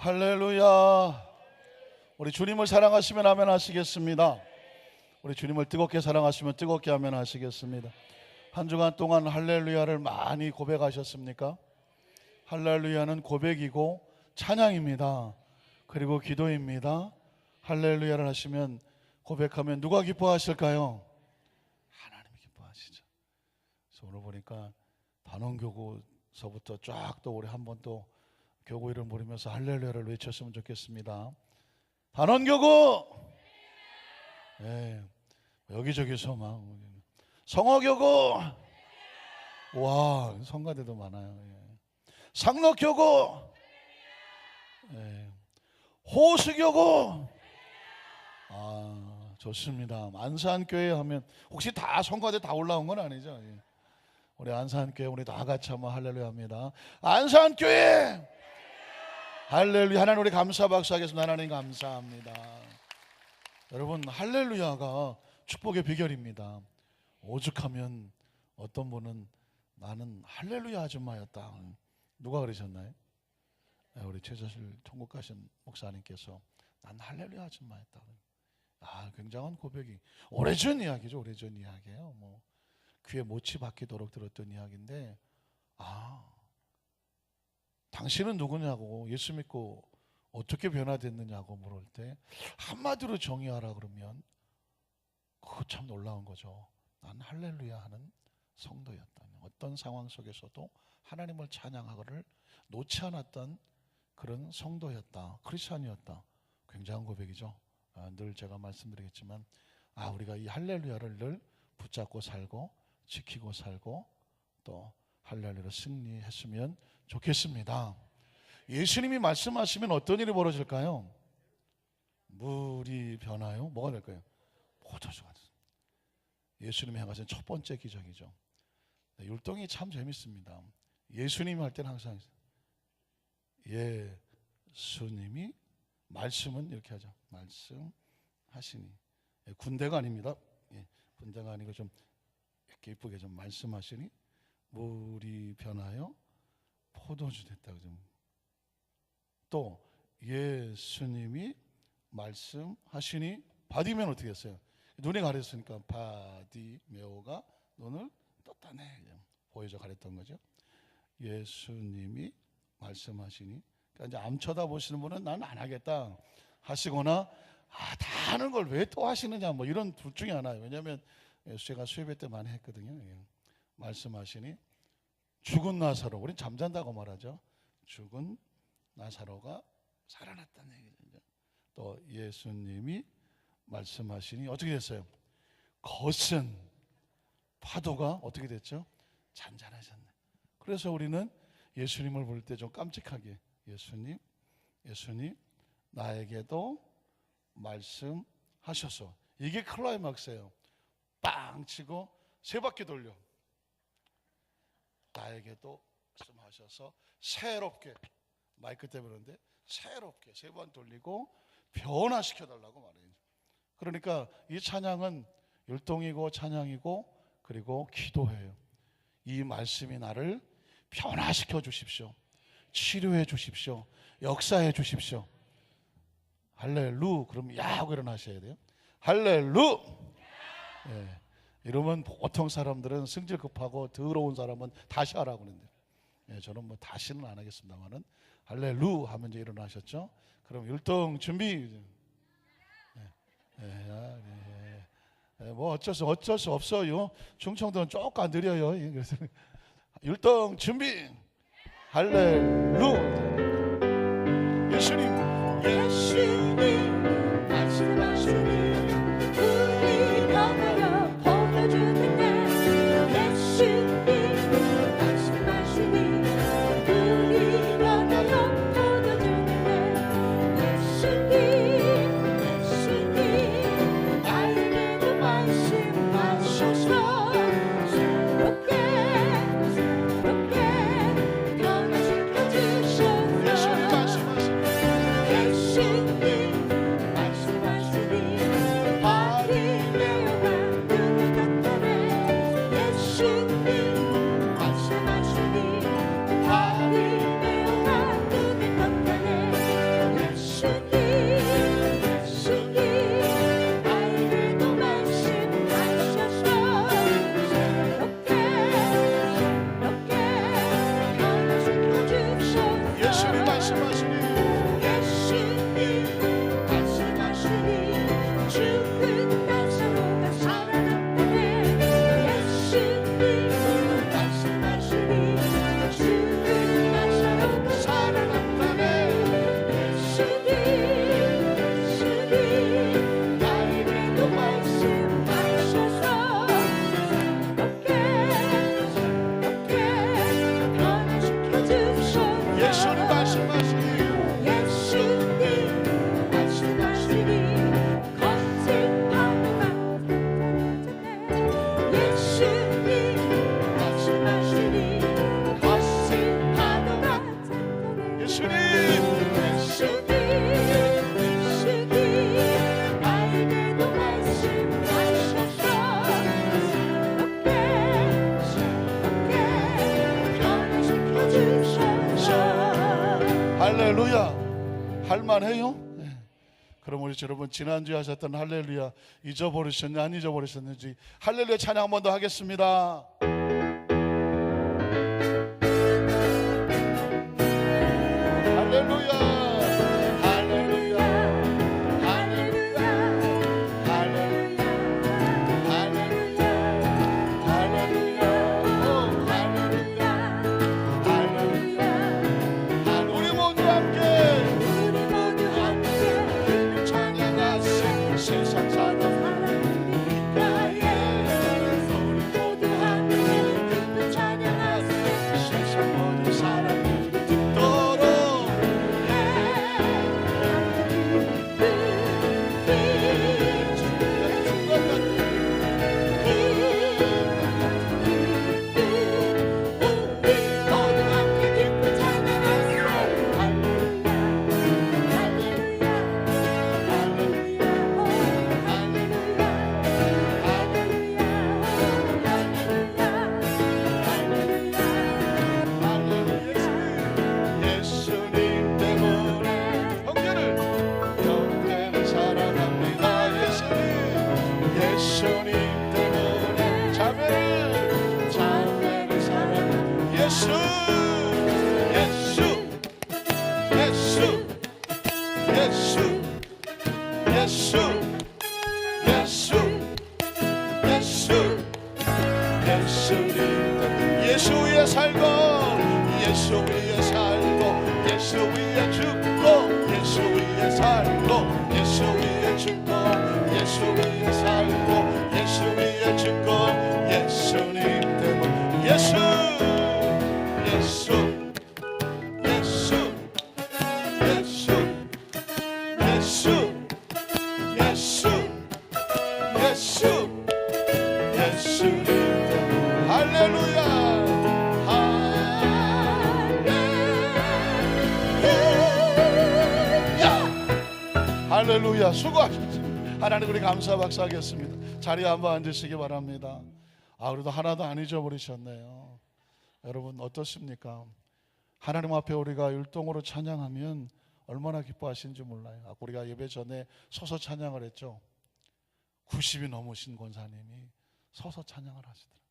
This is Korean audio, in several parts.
할렐루야. 우리 주님을 사랑하시면 아멘 하시겠습니다. 우리 주님을 뜨겁게 사랑하시면 뜨겁게 아멘 하시겠습니다. 한 주간 동안 할렐루야를 많이 고백하셨습니까? 할렐루야는 고백이고 찬양입니다. 그리고 기도입니다. 할렐루야를 하시면, 고백하면 누가 기뻐하실까요? 하나님이 기뻐하시죠. 그래서 오늘 보니까 단원교구서부터 쫙 또 우리 한번 또 교구 이름 부르면서 할렐루야를 외쳤으면 좋겠습니다. 단원교구, 네, 여기저기서 막 성어교구, 와 성가대도 많아요. 상록교구, 호수교구, 좋습니다. 안산교회 하면 혹시 다 성가대 다 올라온 건 아니죠? 우리 안산교회 우리 다 같이 한번 할렐루야 합니다. 안산교회 할렐루야. 하나님 우리 감사 박수하겠습니다. 하나님 감사합니다. 여러분, 할렐루야가 축복의 비결입니다. 오죽하면 어떤 분은 나는 할렐루야 아줌마였다. 누가 그러셨나요? 우리 최저실 천국 가신 목사님께서 난 할렐루야 아줌마였다. 굉장한 고백이, 오래전 이야기죠. 오래전 이야기예요. 뭐 귀에 못이 박히도록 들었던 이야기인데, 당신은 누구냐고, 예수 믿고 어떻게 변화됐느냐고 물을 때 한마디로 정의하라 그러면 그거 참 놀라운 거죠. 난 할렐루야 하는 성도였다. 어떤 상황 속에서도 하나님을 찬양하기를 놓지 않았던 그런 성도였다. 크리스찬이었다. 굉장한 고백이죠. 늘 제가 말씀드리겠지만 우리가 이 할렐루야를 늘 붙잡고 살고 지키고 살고 또 할렐루야로 승리했으면 좋겠습니다. 예수님이 말씀하시면 어떤 일이 벌어질까요? 물이 변하여 뭐가 될까요? 포도주가 됩니다. 예수님이 행하신 첫 번째 기적이죠. 율동이 참 재밌습니다. 예수님이 할 때는 항상 예수님이 말씀은 이렇게 하죠. 말씀하시니. 군대가 아닙니다. 군대가 아니고 좀 이렇게 이쁘게 좀 말씀하시니 물이 변하여 포도주 됐다고 좀. 또 예수님이 말씀하시니 바디면 어떻게 했어요? 눈이 가렸으니까 바디메오가 눈을 떴다네. 보여줘 가렸던 거죠. 예수님이 말씀하시니, 그러니까 이제 암 쳐다보시는 분은 난 안 하겠다 하시거나 다 하는 걸 왜 또 하시느냐 뭐 이런 둘 중에 하나예요. 왜냐하면 제가 수협회 때 많이 했거든요. 말씀하시니 죽은 나사로, 우린 잠잔다고 말하죠. 죽은 나사로가 살아났다는 얘기죠. 또 예수님이 말씀하시니 어떻게 됐어요? 거센 파도가 어떻게 됐죠? 잔잔해졌네. 그래서 우리는 예수님을 볼 때 좀 깜찍하게 예수님 나에게도 말씀하셔서, 이게 클라이막스예요. 빵 치고 세 바퀴 돌려 나에게도 말씀하셔서 새롭게, 마이크 때문에 그런데 새롭게 세 번 돌리고 변화시켜 달라고 말해요. 그러니까 이 찬양은 율동이고 찬양이고 그리고 기도해요. 이 말씀이 나를 변화시켜 주십시오. 치료해 주십시오. 역사해 주십시오. 할렐루. 그럼 야 하고 일어나셔야 돼요. 할렐루. 이러면 보통 사람들은 승질 급하고 더러운 사람은 다시 하라고 그러는데, 저는 뭐 다시는 안 하겠습니다만은 할렐루 하면 이제 일어나셨죠. 그럼 율동 준비. 뭐 어쩔 수 없어요. 충청도는 조금 느려요. 그래서 율동 준비. 할렐루. 예수님 말씀하시니 물이 변하여 포도주 됐네. 예수님 말씀하시니 물이 변하여 포도주 됐네. 예수님 나에게도 말씀하셔서 새롭게 변화시켜 주셔. 예수님 예수님 알게도 말씀하셔서 새롭게 변화시켜 주셔서 할렐루야. 할만해요? 네. 그럼 우리 여러분 지난주에 하셨던 할렐루야 잊어버리셨는지 안 잊어버리셨는지 할렐루야 찬양 한 번 더 하겠습니다. 할렐루야 할렐루야 할렐루야 할렐루야 할렐루야 할렐루야 오 할렐루야 할렐루야 우리 모두 함께 찬양하세 세상 사람 하나님이니까에 우리 모두 함께 기쁨 찬양하세 세상 모든 사람들이 듣도록 예수님 때문에 형제를 사랑합니다. 예수님 때문에 자매를 사랑합니다. 예수 예수님 때문에 예수 위에 살고 예수 위에 살고 예수 위에 죽고 예수 위에 살고 예수 위에 죽고 예수 위에 살고 예수 위에 죽고 예수님 때문에 예수 예수님 때문에 할렐루야 할렐루야 수고하셨습니다. 하나님 우리 감사 박수하겠습니다. 자리에 한번 앉으시기 바랍니다. 그래도 하나도 안 잊어버리셨네요. 여러분 어떻습니까? 하나님 앞에 우리가 율동으로 찬양하면 얼마나 기뻐하시는지 몰라요. 아까 우리가 예배 전에 서서 찬양을 했죠. 90이 넘으신 권사님이 서서 찬양을 하시더라고요.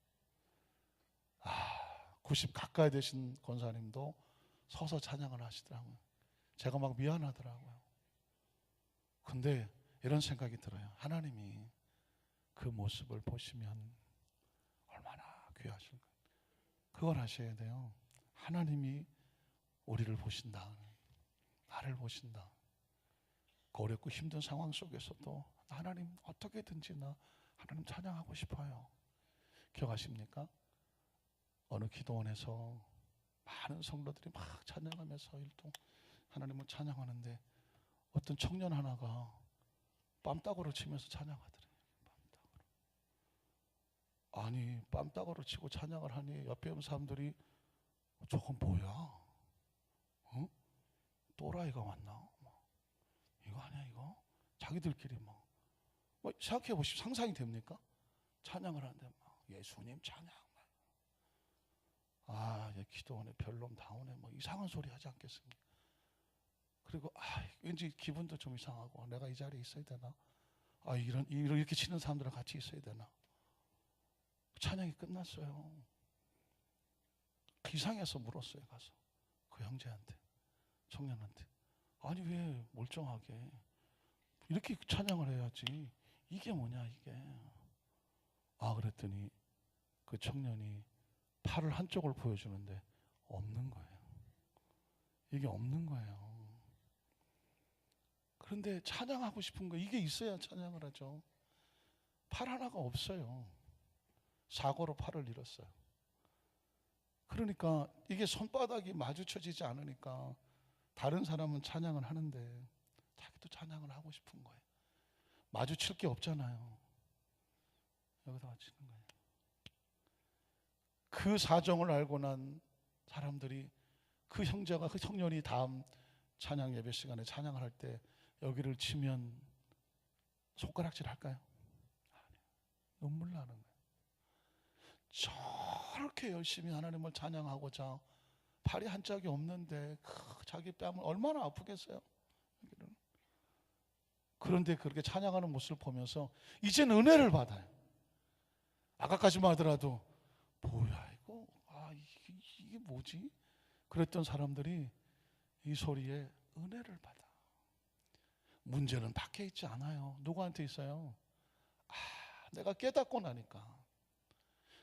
90 가까이 되신 권사님도 서서 찬양을 하시더라고요. 제가 막 미안하더라고요. 근데 이런 생각이 들어요. 하나님이 그 모습을 보시면 얼마나 귀하실까. 그걸 아셔야 돼요. 하나님이 우리를 보신다. 나를 보신다. 그 어렵고 힘든 상황 속에서도 하나님 어떻게든지 나 하나님 찬양하고 싶어요. 기억하십니까? 어느 기도원에서 많은 성도들이 막 찬양하면서 일동 하나님을 찬양하는데 어떤 청년 하나가 뺨따구를 치면서 찬양하더래요. 아니 뺨따구를 치고 찬양을 하니 옆에 있는 사람들이 저건 뭐야? 응? 또라이가 왔나? 이거 아니야 이거? 자기들끼리 뭐 생각해 보십시오. 상상이 됩니까? 찬양을 하는데 막 예수님 찬양 기도원에 별놈 다오네 뭐 이상한 소리 하지 않겠습니까? 그리고 왠지 기분도 좀 이상하고 내가 이 자리에 있어야 되나? 이렇게 치는 사람들랑 같이 있어야 되나? 찬양이 끝났어요. 이상해서 물었어요. 가서 그 형제한테 청년한테 아니 왜 멀쩡하게 이렇게 찬양을 해야지 이게 뭐냐 이게. 그랬더니 그 청년이 팔을 한쪽을 보여주는데 없는 거예요. 이게 없는 거예요. 그런데 찬양하고 싶은 거 이게 있어야 찬양을 하죠. 팔 하나가 없어요. 사고로 팔을 잃었어요. 그러니까 이게 손바닥이 마주쳐지지 않으니까 다른 사람은 찬양을 하는데 자기도 찬양을 하고 싶은 거예요. 마주칠 게 없잖아요. 여기서 마치는 거예요. 그 사정을 알고 난 사람들이 그 형제가 그 청년이 다음 찬양 예배 시간에 찬양을 할 때 여기를 치면 손가락질 할까요? 눈물 나는 거예요. 저렇게 열심히 하나님을 찬양하고자 발이 한 짝이 없는데 자기 뺨을 얼마나 아프겠어요. 그런데 그렇게 찬양하는 모습을 보면서 이젠 은혜를 받아요. 아까까지만 하더라도 뭐야 이거, 이게 뭐지? 그랬던 사람들이 이 소리에 은혜를 받아. 문제는 밖에 있지 않아요. 누구한테 있어요? 내가 깨닫고 나니까,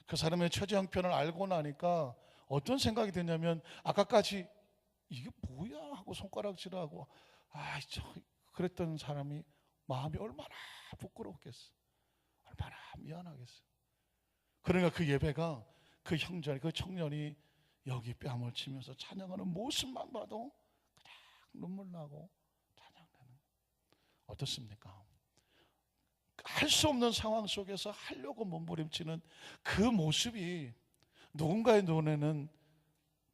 그 사람의 처지 형편을 알고 나니까 어떤 생각이 드냐면, 아까까지 이게 뭐야 하고 손가락질하고 그랬던 사람이 마음이 얼마나 부끄럽겠어, 얼마나 미안하겠어. 그러니까 그 예배가, 그 형제, 그 청년이 여기 뺨을 치면서 찬양하는 모습만 봐도 그냥 눈물 나고 찬양되는, 어떻습니까? 할 수 없는 상황 속에서 하려고 몸부림치는 그 모습이 누군가의 눈에는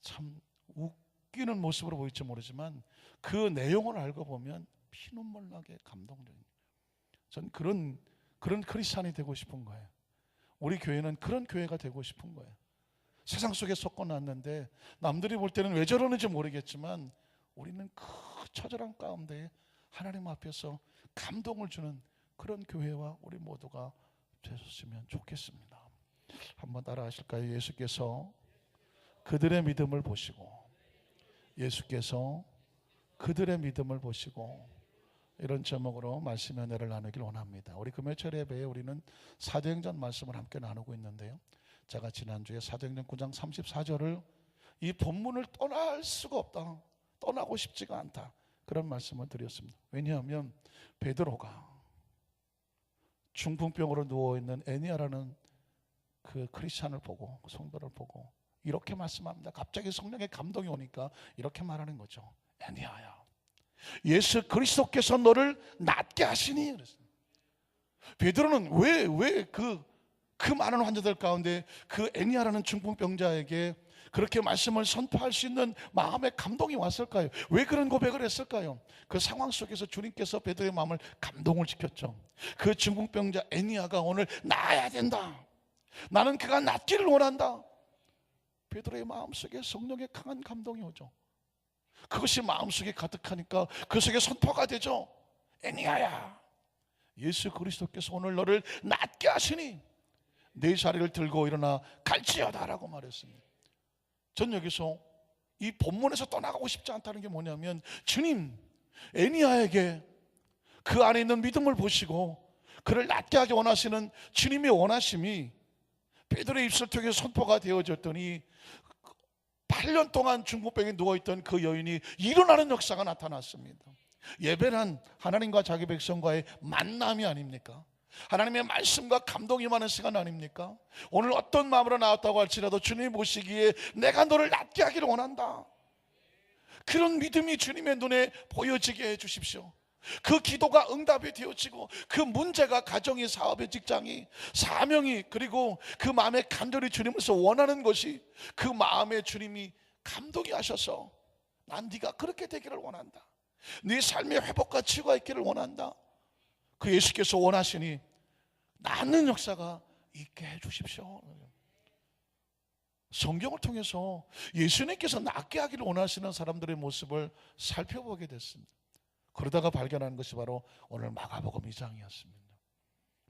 참 웃기는 모습으로 보일지 모르지만 그 내용을 알고 보면 피눈물 나게 감동적인, 전 그런 크리스찬이 되고 싶은 거예요. 우리 교회는 그런 교회가 되고 싶은 거예요. 세상 속에 섞어놨는데 남들이 볼 때는 왜 저러는지 모르겠지만 우리는 그 처절한 가운데 하나님 앞에서 감동을 주는 그런 교회와 우리 모두가 되셨으면 좋겠습니다. 한번 따라 하실까요? 예수께서 그들의 믿음을 보시고, 예수께서 그들의 믿음을 보시고, 이런 제목으로 말씀의 은혜를 나누길 원합니다. 우리 금요일 예배에 우리는 사도행전 말씀을 함께 나누고 있는데요, 제가 지난주에 사도행전 9장 34절을 이 본문을 떠날 수가 없다, 떠나고 싶지가 않다, 그런 말씀을 드렸습니다. 왜냐하면 베드로가 중풍병으로 누워있는 애니아라는 그 크리스찬을 보고, 그 성도를 보고 이렇게 말씀합니다. 갑자기 성령의 감동이 오니까 이렇게 말하는 거죠. 애니아야, 예수 그리스도께서 너를 낫게 하시니. 그랬습니다. 베드로는 왜 그 많은 환자들 가운데 그 애니아라는 중풍병자에게 그렇게 말씀을 선포할 수 있는 마음의 감동이 왔을까요? 왜 그런 고백을 했을까요? 그 상황 속에서 주님께서 베드로의 마음을 감동을 시켰죠. 그 중풍병자 애니아가 오늘 나아야 된다, 나는 그가 낫기를 원한다. 베드로의 마음속에 성령의 강한 감동이 오죠. 그것이 마음속에 가득하니까 그 속에 선포가 되죠. 애니아야, 예수 그리스도께서 오늘 너를 낫게 하시니 내 자리를 들고 일어나 갈지어다 라고 말했습니다. 전 여기서 이 본문에서 떠나가고 싶지 않다는 게 뭐냐면, 주님, 애니아에게 그 안에 있는 믿음을 보시고 그를 낫게 하기 원하시는 주님의 원하심이 베드로의 입술 통해 선포가 되어졌더니 8년 동안 중풍병에 누워있던 그 여인이 일어나는 역사가 나타났습니다. 예배는 하나님과 자기 백성과의 만남이 아닙니까? 하나님의 말씀과 감동이 많은 시간 아닙니까? 오늘 어떤 마음으로 나왔다고 할지라도 주님이 보시기에 내가 너를 낫게 하기를 원한다, 그런 믿음이 주님의 눈에 보여지게 해주십시오. 그 기도가 응답이 되어지고 그 문제가, 가정이, 사업의, 직장이, 사명이, 그리고 그 마음에 간절히 주님께서 원하는 것이, 그 마음에 주님이 감동이 하셔서 난 네가 그렇게 되기를 원한다, 네 삶의 회복과 치유가 있기를 원한다, 그 예수께서 원하시니 낫는 역사가 있게 해주십시오. 성경을 통해서 예수님께서 낫게 하기를 원하시는 사람들의 모습을 살펴보게 됐습니다. 그러다가 발견한 것이 바로 오늘 마가복음 2장이었습니다.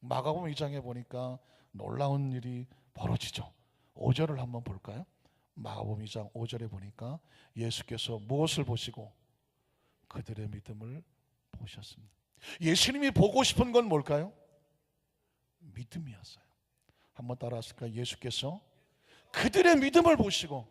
마가복음 2장에 보니까 놀라운 일이 벌어지죠. 5절을 한번 볼까요? 마가복음 2장 5절에 보니까 예수께서 무엇을 보시고 그들의 믿음을 보셨습니다. 예수님이 보고 싶은 건 뭘까요? 믿음이었어요. 한번 따라하실까요? 예수께서 그들의 믿음을 보시고,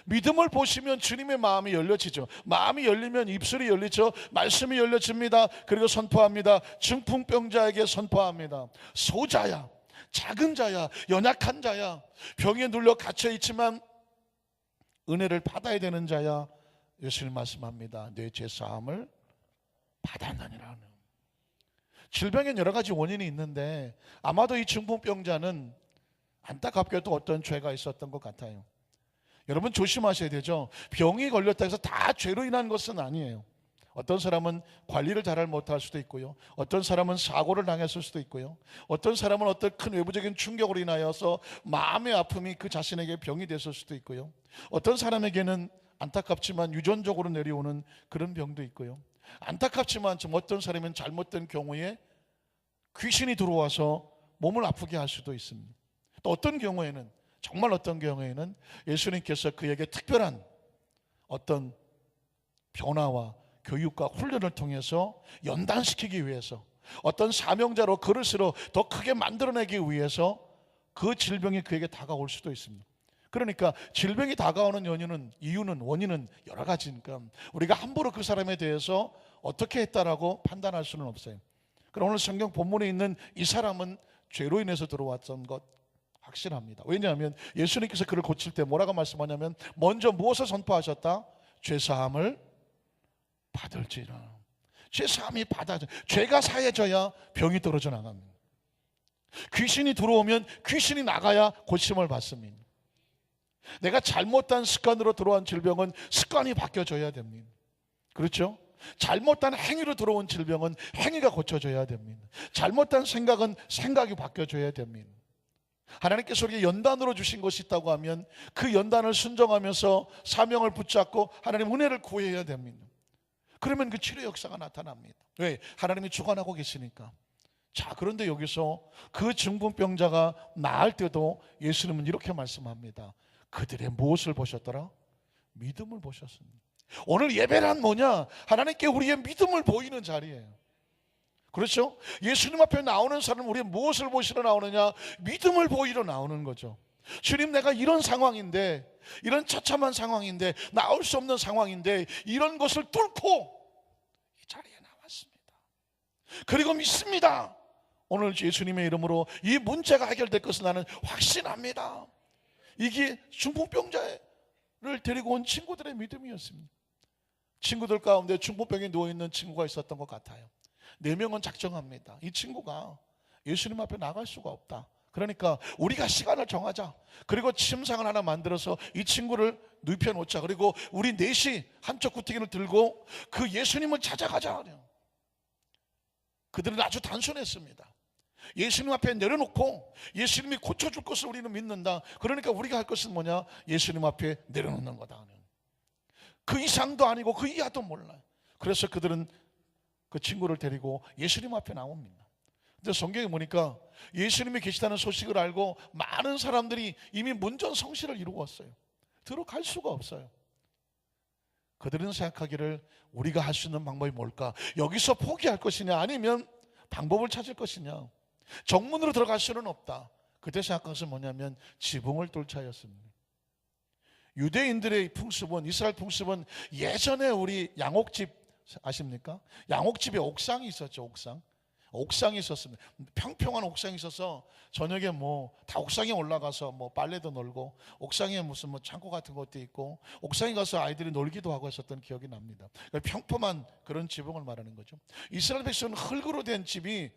믿음을 보시면 주님의 마음이 열려지죠. 마음이 열리면 입술이 열리죠. 말씀이 열려집니다. 그리고 선포합니다. 중풍병자에게 선포합니다. 소자야, 작은 자야, 연약한 자야, 병에 눌려 갇혀 있지만 은혜를 받아야 되는 자야, 예수님 말씀합니다. 내 죄사함을 받았느니라. 질병엔 여러 가지 원인이 있는데 아마도 이 중풍병자는 안타깝게도 어떤 죄가 있었던 것 같아요. 여러분 조심하셔야 되죠. 병이 걸렸다 해서 다 죄로 인한 것은 아니에요. 어떤 사람은 관리를 잘 못할 수도 있고요. 어떤 사람은 사고를 당했을 수도 있고요. 어떤 사람은 어떤 큰 외부적인 충격으로 인하여서 마음의 아픔이 그 자신에게 병이 됐을 수도 있고요. 어떤 사람에게는 안타깝지만 유전적으로 내려오는 그런 병도 있고요. 안타깝지만 좀 어떤 사람은 잘못된 경우에 귀신이 들어와서 몸을 아프게 할 수도 있습니다. 또 어떤 경우에는, 정말 어떤 경우에는 예수님께서 그에게 특별한 어떤 변화와 교육과 훈련을 통해서 연단시키기 위해서, 어떤 사명자로 그릇으로 더 크게 만들어내기 위해서 그 질병이 그에게 다가올 수도 있습니다. 그러니까 질병이 다가오는 이유는 원인은 여러 가지니까 우리가 함부로 그 사람에 대해서 어떻게 했다라고 판단할 수는 없어요. 그럼 오늘 성경 본문에 있는 이 사람은 죄로 인해서 들어왔던 것 확실합니다. 왜냐하면 예수님께서 그를 고칠 때 뭐라고 말씀하냐면 먼저 무엇을 선포하셨다? 죄사함을 받을지라. 죄사함이 받아져, 죄가 사해져야 병이 떨어져 나갑니다. 귀신이 들어오면 귀신이 나가야 고침을 받습니다. 내가 잘못된 습관으로 들어온 질병은 습관이 바뀌어져야 됩니다. 그렇죠? 잘못된 행위로 들어온 질병은 행위가 고쳐져야 됩니다. 잘못된 생각은 생각이 바뀌어져야 됩니다. 하나님께서 우리에게 연단으로 주신 것이 있다고 하면 그 연단을 순종하면서 사명을 붙잡고 하나님 은혜를 구해야 됩니다. 그러면 그 치료 역사가 나타납니다. 왜? 하나님이 주관하고 계시니까. 자, 그런데 여기서 그 중풍병자가 나을 때도 예수님은 이렇게 말씀합니다. 그들의 무엇을 보셨더라? 믿음을 보셨습니다. 오늘 예배란 뭐냐? 하나님께 우리의 믿음을 보이는 자리예요. 그렇죠? 예수님 앞에 나오는 사람은 우리의 무엇을 보시러 나오느냐? 믿음을 보이러 나오는 거죠. 주님, 내가 이런 상황인데, 이런 처참한 상황인데, 나올 수 없는 상황인데, 이런 것을 뚫고 이 자리에 나왔습니다. 그리고 믿습니다. 오늘 예수님의 이름으로 이 문제가 해결될 것을 나는 확신합니다. 이게 중풍병자를 데리고 온 친구들의 믿음이었습니다. 친구들 가운데 중풍병에 누워있는 친구가 있었던 것 같아요. 4명은 작정합니다. 이 친구가 예수님 앞에 나갈 수가 없다. 그러니까 우리가 시간을 정하자. 그리고 침상을 하나 만들어서 이 친구를 눕혀놓자. 그리고 우리 넷이 한쪽 구태기를 들고 그 예수님을 찾아가자. 그들은 아주 단순했습니다. 예수님 앞에 내려놓고 예수님이 고쳐줄 것을 우리는 믿는다. 그러니까 우리가 할 것은 뭐냐? 예수님 앞에 내려놓는 거다. 그 이상도 아니고 그 이하도 몰라요. 그래서 그들은 그 친구를 데리고 예수님 앞에 나옵니다. 근데 성경에 보니까 예수님이 계시다는 소식을 알고 많은 사람들이 이미 문전성시를 이루었어요. 들어갈 수가 없어요. 그들은 생각하기를 우리가 할 수 있는 방법이 뭘까? 여기서 포기할 것이냐, 아니면 방법을 찾을 것이냐. 정문으로 들어갈 수는 없다. 그때 생각한 것은 뭐냐면 지붕을 뚫자였습니다. 유대인들의 풍습은, 이스라엘 풍습은 예전에 우리 양옥집 아십니까? 양옥집에 옥상이 있었죠. 옥상이 있었습니다. 평평한 옥상이 있어서 저녁에 다 옥상에 올라가서 빨래도 널고, 옥상에 무슨 창고 같은 것도 있고, 옥상에 가서 아이들이 놀기도 하고 했었던 기억이 납니다. 평범한 그런 지붕을 말하는 거죠. 이스라엘 백성은 흙으로 된 집이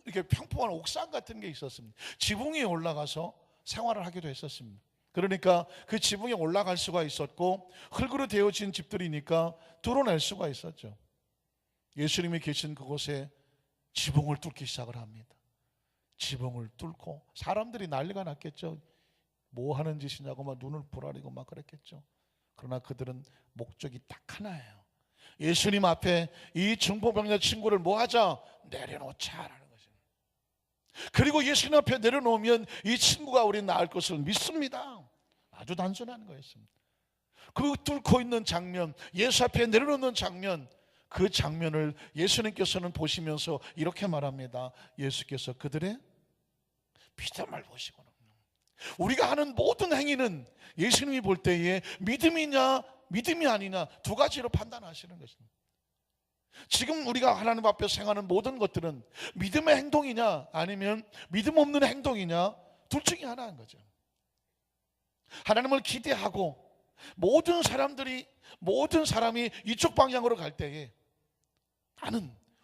이렇게 평평한 옥상 같은 게 있었습니다. 지붕 위에 올라가서 생활을 하기도 했었습니다. 그러니까 그 지붕에 올라갈 수가 있었고, 흙으로 되어진 집들이니까 뚫어낼 수가 있었죠. 예수님이 계신 그곳에 지붕을 뚫기 시작을 합니다. 지붕을 뚫고 사람들이 난리가 났겠죠. 뭐 하는 짓이냐고 막 눈을 부라리고 막 그랬겠죠. 그러나 그들은 목적이 딱 하나예요. 예수님 앞에 이 중풍병자 친구를 뭐 하자? 내려놓자라는 거죠. 그리고 예수님 앞에 내려놓으면 이 친구가 우리 나을 것을 믿습니다. 아주 단순한 거였습니다. 그 뚫고 있는 장면, 예수 앞에 내려놓는 장면, 그 장면을 예수님께서는 보시면서 이렇게 말합니다. 예수께서 그들의 믿음을 보시고는, 우리가 하는 모든 행위는 예수님이 볼 때에 믿음이냐 믿음이 아니냐 두 가지로 판단하시는 것입니다. 지금 우리가 하나님 앞에 행하는 모든 것들은 믿음의 행동이냐 아니면 믿음 없는 행동이냐, 둘 중에 하나인 거죠. 하나님을 기대하고 모든 사람이 이쪽 방향으로 갈 때에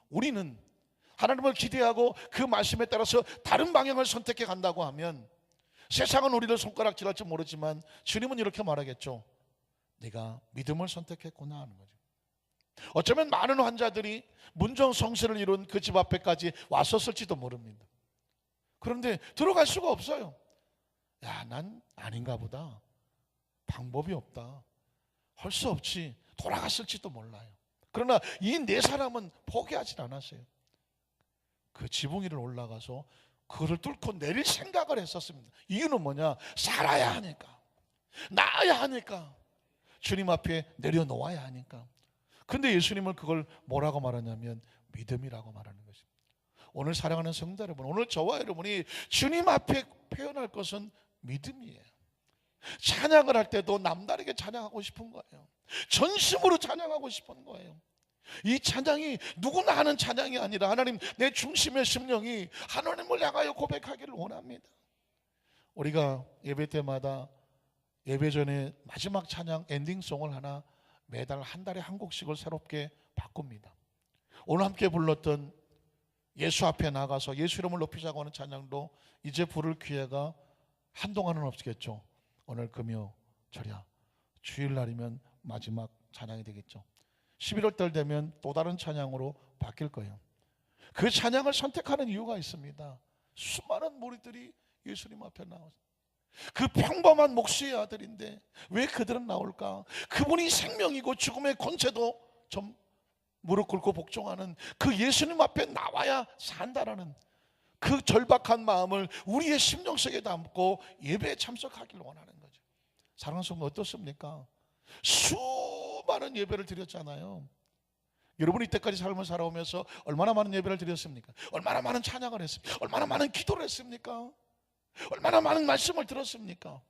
우리는 하나님을 기대하고 그 말씀에 따라서 다른 방향을 선택해 간다고 하면 세상은 우리를 손가락질할지 모르지만 주님은 이렇게 말하겠죠. 네가 믿음을 선택했구나 하는 거죠. 어쩌면 많은 환자들이 문정성시를 이룬 그 집 앞에까지 왔었을지도 모릅니다. 그런데 들어갈 수가 없어요. 야, 난 아닌가 보다. 방법이 없다. 할 수 없지. 돌아갔을지도 몰라요. 그러나 이 네 사람은 포기하진 않았어요. 그 지붕 위를 올라가서 그를 뚫고 내릴 생각을 했었습니다. 이유는 뭐냐? 살아야 하니까, 나아야 하니까, 주님 앞에 내려놓아야 하니까. 근데 예수님은 그걸 뭐라고 말하냐면 믿음이라고 말하는 것입니다. 오늘 사랑하는 성도 여러분, 오늘 저와 여러분이 주님 앞에 표현할 것은 믿음이에요. 찬양을 할 때도 남다르게 찬양하고 싶은 거예요. 전심으로 찬양하고 싶은 거예요. 이 찬양이 누구나 하는 찬양이 아니라 하나님, 내 중심의 심령이 하나님을 향하여 고백하기를 원합니다. 우리가 예배 때마다 예배 전에 마지막 찬양 엔딩송을 하나 매달 한 달에 한 곡씩을 새롭게 바꿉니다. 오늘 함께 불렀던 예수 앞에 나가서 예수 이름을 높이자고 하는 찬양도 이제 부를 기회가 한동안은 없겠죠. 오늘 금요 절야 주일날이면 마지막 찬양이 되겠죠. 11월 달 되면 또 다른 찬양으로 바뀔 거예요. 그 찬양을 선택하는 이유가 있습니다. 수많은 무리들이 예수님 앞에 나와서 그 평범한 목수의 아들인데 왜 그들은 나올까? 그분이 생명이고 죽음의 권세도 좀 무릎 꿇고 복종하는 그 예수님 앞에 나와야 산다라는 그 절박한 마음을 우리의 심령 속에 담고 예배에 참석하기를 원하는 거죠. 사랑하는 성도 어떻습니까? 수많은 예배를 드렸잖아요. 여러분 이때까지 삶을 살아오면서 얼마나 많은 예배를 드렸습니까? 얼마나 많은 찬양을 했습니까? 얼마나 많은 기도를 했습니까? 얼마나 많은 말씀을 들었습니까?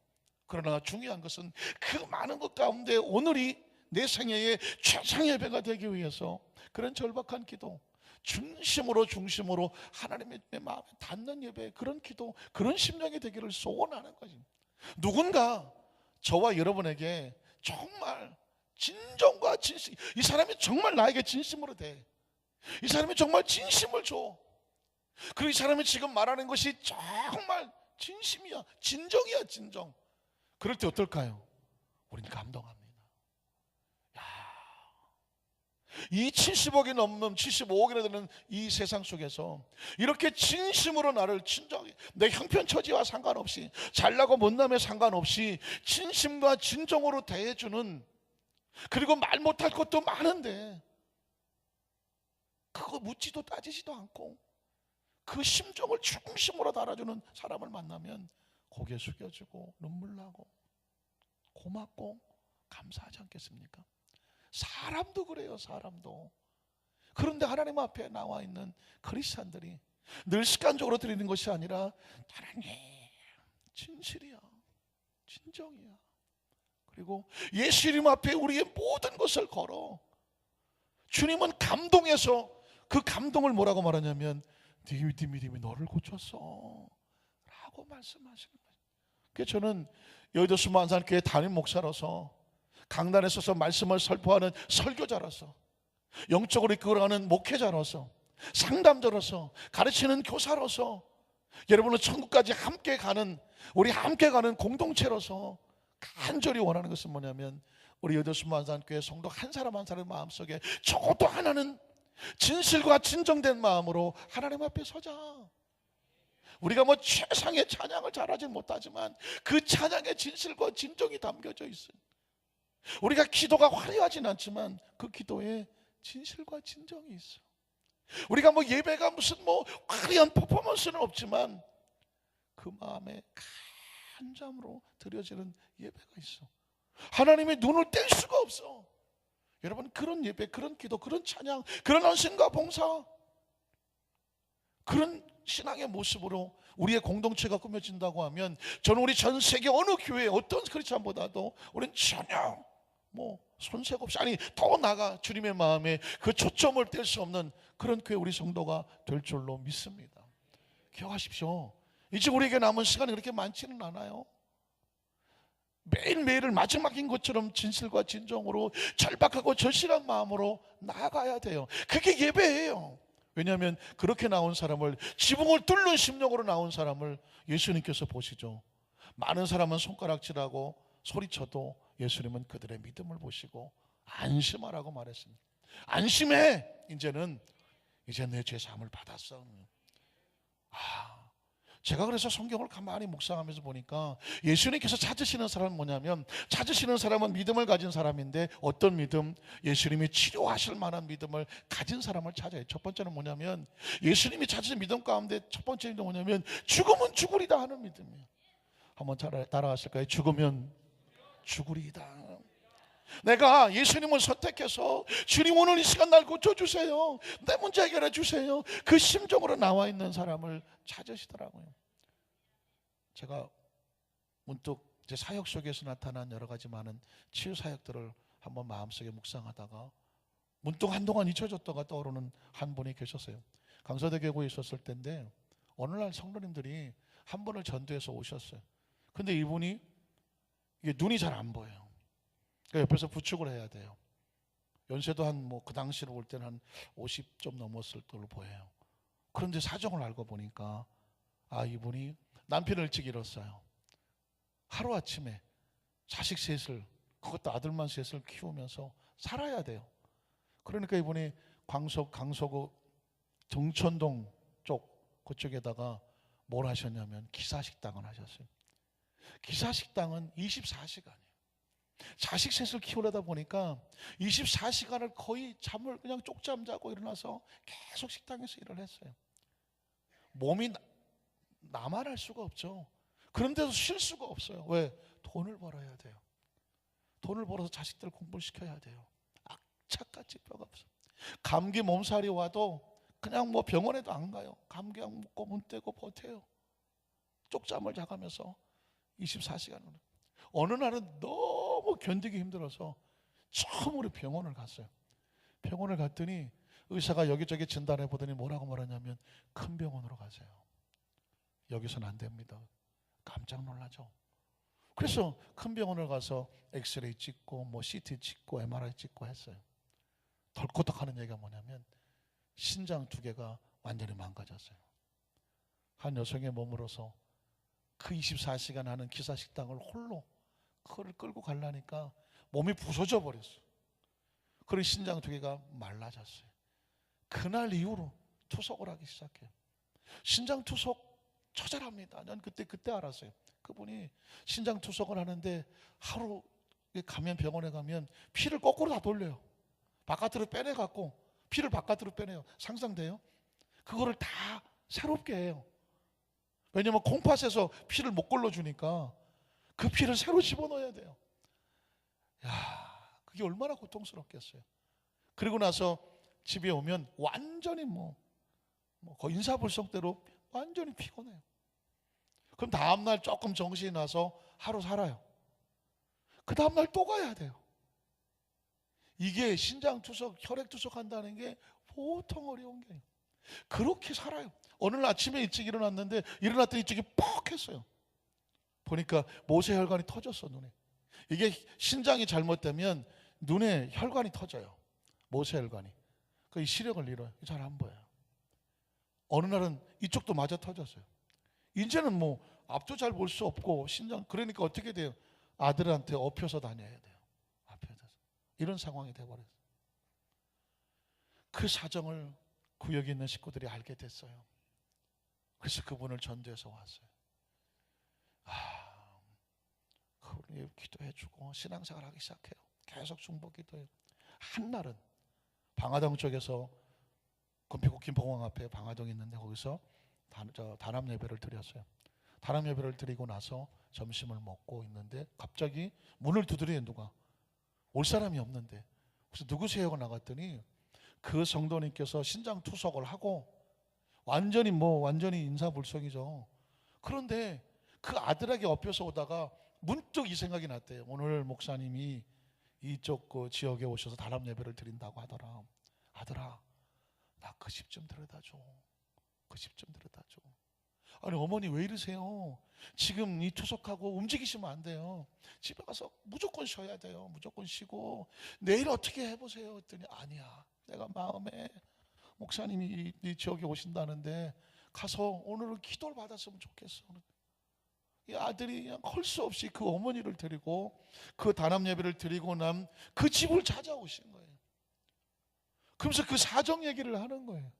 그러나 중요한 것은 그 많은 것 가운데 오늘이 내 생애의 최상의 예배가 되기 위해서 그런 절박한 기도, 중심으로 하나님의 마음에 닿는 예배, 그런 기도, 그런 심령이 되기를 소원하는 것입니다. 누군가 저와 여러분에게 정말 진정과 진심, 이 사람이 정말 나에게 진심으로 돼, 이 사람이 정말 진심을 줘, 그리고 이 사람이 지금 말하는 것이 정말 진심이야, 진정이야, 진정. 그럴 때 어떨까요? 우리는 감동합니다. 이 70억이 넘는 75억이나 되는 이 세상 속에서 이렇게 진심으로 나를 친정히, 내 형편 처지와 상관없이, 잘나고 못남에 상관없이 진심과 진정으로 대해주는, 그리고 말 못할 것도 많은데 그거 묻지도 따지지도 않고 그 심정을 중심으로 달아주는 사람을 만나면 고개 숙여지고 눈물 나고 고맙고 감사하지 않겠습니까? 사람도 그래요, 사람도. 그런데 하나님 앞에 나와 있는 크리스찬들이 늘 습관적으로 드리는 것이 아니라 하나님 진실이야, 진정이야. 그리고 예수 이름 앞에 우리의 모든 것을 걸어. 주님은 감동해서 그 감동을 뭐라고 말하냐면 네 믿음이 너를 고쳤어 라고 말씀하시는 거예요. 그래서 저는 여의도 수만산교회 담임 목사로서, 강단에 서서 말씀을 설포하는 설교자로서, 영적으로 이끌어가는 목회자로서, 상담자로서, 가르치는 교사로서, 여러분은 천국까지 함께 가는, 우리 함께 가는 공동체로서 간절히 원하는 것은 뭐냐면 우리 여의도 수만산교회 성도 한 사람 한 사람의 마음속에 적어도 하나는 진실과 진정된 마음으로 하나님 앞에 서자. 우리가 뭐 최상의 찬양을 잘하지 못하지만 그 찬양의 진실과 진정이 담겨져 있어요. 우리가 기도가 화려하진 않지만 그 기도에 진실과 진정이 있어. 우리가 뭐 예배가 무슨 뭐 화려한 퍼포먼스는 없지만 그 마음에 간절함으로 드려지는 예배가 있어. 하나님의 눈을 뗄 수가 없어. 여러분, 그런 예배, 그런 기도, 그런 찬양, 그런 헌신과 봉사, 그런 신앙의 모습으로 우리의 공동체가 꾸며진다고 하면 저는 우리 전 세계 어느 교회 어떤 크리스찬보다도 우리는 전혀 뭐 손색 없이, 아니 더 나아가 주님의 마음에 그 초점을 뗄 수 없는 그런 교회 우리 성도가 될 줄로 믿습니다. 기억하십시오. 이제 우리에게 남은 시간이 그렇게 많지는 않아요. 매일매일을 마지막인 것처럼 진실과 진정으로 절박하고 절실한 마음으로 나아가야 돼요. 그게 예배예요. 왜냐하면 그렇게 나온 사람을, 지붕을 뚫는 심령으로 나온 사람을 예수님께서 보시죠. 많은 사람은 손가락질하고 소리쳐도 예수님은 그들의 믿음을 보시고 안심하라고 말했습니다. 안심해. 이제 내 죄 사함을 받았어. 제가 그래서 성경을 가만히 묵상하면서 보니까 예수님께서 찾으시는 사람은 뭐냐면, 찾으시는 사람은 믿음을 가진 사람인데, 어떤 믿음? 예수님이 치료하실 만한 믿음을 가진 사람을 찾아요. 첫 번째는 뭐냐면, 예수님이 찾으신 믿음 가운데 첫 번째 믿음은 뭐냐면, 죽으면 죽으리다 하는 믿음이에요. 한번 따라하실까요? 죽으면 죽으리다. 내가 예수님을 선택해서 주님 오늘 이 시간 날 고쳐주세요, 내 문제 해결해 주세요, 그 심정으로 나와 있는 사람을 찾으시더라고요. 제가 문득 제 사역 속에서 나타난 여러 가지 많은 치유 사역들을 한번 마음속에 묵상하다가 문득 한동안 잊혀졌다가 떠오르는 한 분이 계셨어요. 강서대 교구에 있었을 때인데 어느 날 성도님들이 한 분을 전도해서 오셨어요. 근데 이분이 이게 눈이 잘 안 보여요. 그러니까 옆에서 부축을 해야 돼요. 연세도 그 당시로 볼 때는 한 50 좀 넘었을 걸로 보여요. 그런데 사정을 알고 보니까 이분이 남편을 일찍 잃었어요. 하루아침에 자식 셋을, 그것도 아들만 셋을 키우면서 살아야 돼요. 그러니까 이분이 강서구 정천동 그쪽에다가 뭘 하셨냐면 기사식당을 하셨어요. 기사식당은 24시간이에요. 자식 셋을 키우려다 보니까 24시간을 거의 잠을 그냥 쪽잠 자고 일어나서 계속 식당에서 일을 했어요. 몸이 나만할 수가 없죠. 그런데도 쉴 수가 없어요. 왜? 돈을 벌어야 돼요. 돈을 벌어서 자식들 공부를 시켜야 돼요. 악착같이 뼈가 없어요. 감기 몸살이 와도 그냥 병원에도 안 가요. 감기약 먹고 문 떼고 버텨요. 쪽잠을 자가면서 24시간을. 어느 날은 너무 견디기 힘들어서 처음으로 병원을 갔어요. 병원을 갔더니 의사가 여기저기 진단해 보더니 뭐라고 말하냐면, 큰 병원으로 가세요. 여기서는 안 됩니다. 깜짝 놀라죠. 그래서 큰 병원을 가서 엑스레이 찍고 CT 찍고 MRI 찍고 했어요. 덜커덕 하는 얘기가 뭐냐면, 신장 2개가 완전히 망가졌어요. 한 여성의 몸으로서 그 24시간 하는 기사식당을 홀로 그걸 끌고 가려니까 몸이 부서져 버렸어요. 그리고 신장 2개가 말라졌어요. 그날 이후로 투석을 하기 시작해요. 신장 투석 처절합니다. 난 그때 알았어요. 그분이 신장 투석을 하는데 하루 가면, 병원에 가면 피를 거꾸로 다 돌려요. 바깥으로 빼내갖고 피를 바깥으로 빼내요. 상상돼요? 그거를 다 새롭게 해요. 왜냐면 콩팥에서 피를 못 걸러주니까 그 피를 새로 집어넣어야 돼요. 그게 얼마나 고통스럽겠어요. 그리고 나서 집에 오면 완전히 거의 인사불성대로 완전히 피곤해요. 그럼 다음날 조금 정신이 나서 하루 살아요. 그 다음날 또 가야 돼요. 이게 신장투석, 혈액투석 한다는 게 보통 어려운 게, 그렇게 살아요. 어느 날 아침에 일찍 일어났더니 이쪽이 퍽 했어요. 보니까 모세혈관이 터졌어, 눈에. 이게 신장이 잘못되면 눈에 혈관이 터져요. 모세혈관이. 그 시력을 잃어요. 잘 안 보여요. 어느 날은 이쪽도 마저 터졌어요. 이제는 앞도 잘 볼 수 없고 그러니까 어떻게 돼요? 아들한테 업혀서 다녀야 돼요. 앞에서. 이런 상황이 돼버렸어요. 그 사정을 구역에 있는 식구들이 알게 됐어요. 그래서 그분을 전도해서 왔어요. 그분이 기도해주고 신앙생활 하기 시작해요. 계속 중보 기도해요. 한날은 방화동 쪽에서 건피구 김포공항 앞에 방화동이 있는데 거기서 단합 예배를 드렸어요. 단합 예배를 드리고 나서 점심을 먹고 있는데 갑자기 문을 두드리는, 누가 올 사람이 없는데 혹시 누구세요? 하고 나갔더니 그 성도님께서 신장 투석을 하고 완전히 인사불성이죠. 그런데 그 아들에게 업혀서 오다가 문득 이 생각이 났대요. 오늘 목사님이 이쪽 그 지역에 오셔서 단합 예배를 드린다고 하더라. 아들아, 나 그 집 좀 데려다줘. 그 집 좀 데려다줘. 아니 어머니 왜 이러세요? 지금 이 투석하고 움직이시면 안 돼요. 집에 가서 무조건 쉬어야 돼요. 무조건 쉬고 내일 어떻게 해보세요. 했더니 아니야, 내가 마음에 목사님이 이 지역에 오신다는데 가서 오늘은 기도를 받았으면 좋겠어. 이 아들이 그냥 할 수 없이 그 어머니를 데리고 그 단합 예배를 드리고 난 그 집을 찾아오신 거예요. 그러면서 그 사정 얘기를 하는 거예요.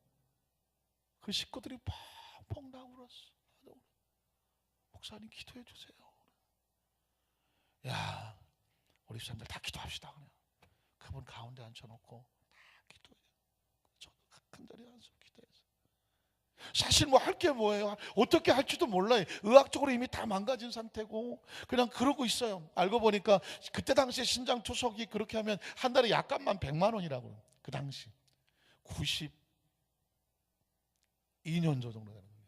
그 식구들이 펑펑 다 울었어. 목사님 기도해 주세요. 야, 우리 사람들 다 기도합시다. 그냥 그분 가운데 앉혀놓고 다 기도해요. 저도 한 자리에 앉아서 기도했어요. 사실 뭐 할 게 뭐예요? 어떻게 할지도 몰라요. 의학적으로 이미 다 망가진 상태고 그냥 그러고 있어요. 알고 보니까 그때 당시에 신장 투석이 그렇게 하면 한 달에 약값만 100만 원이라고요. 그 당시 92년 저 정도 되는 거예요.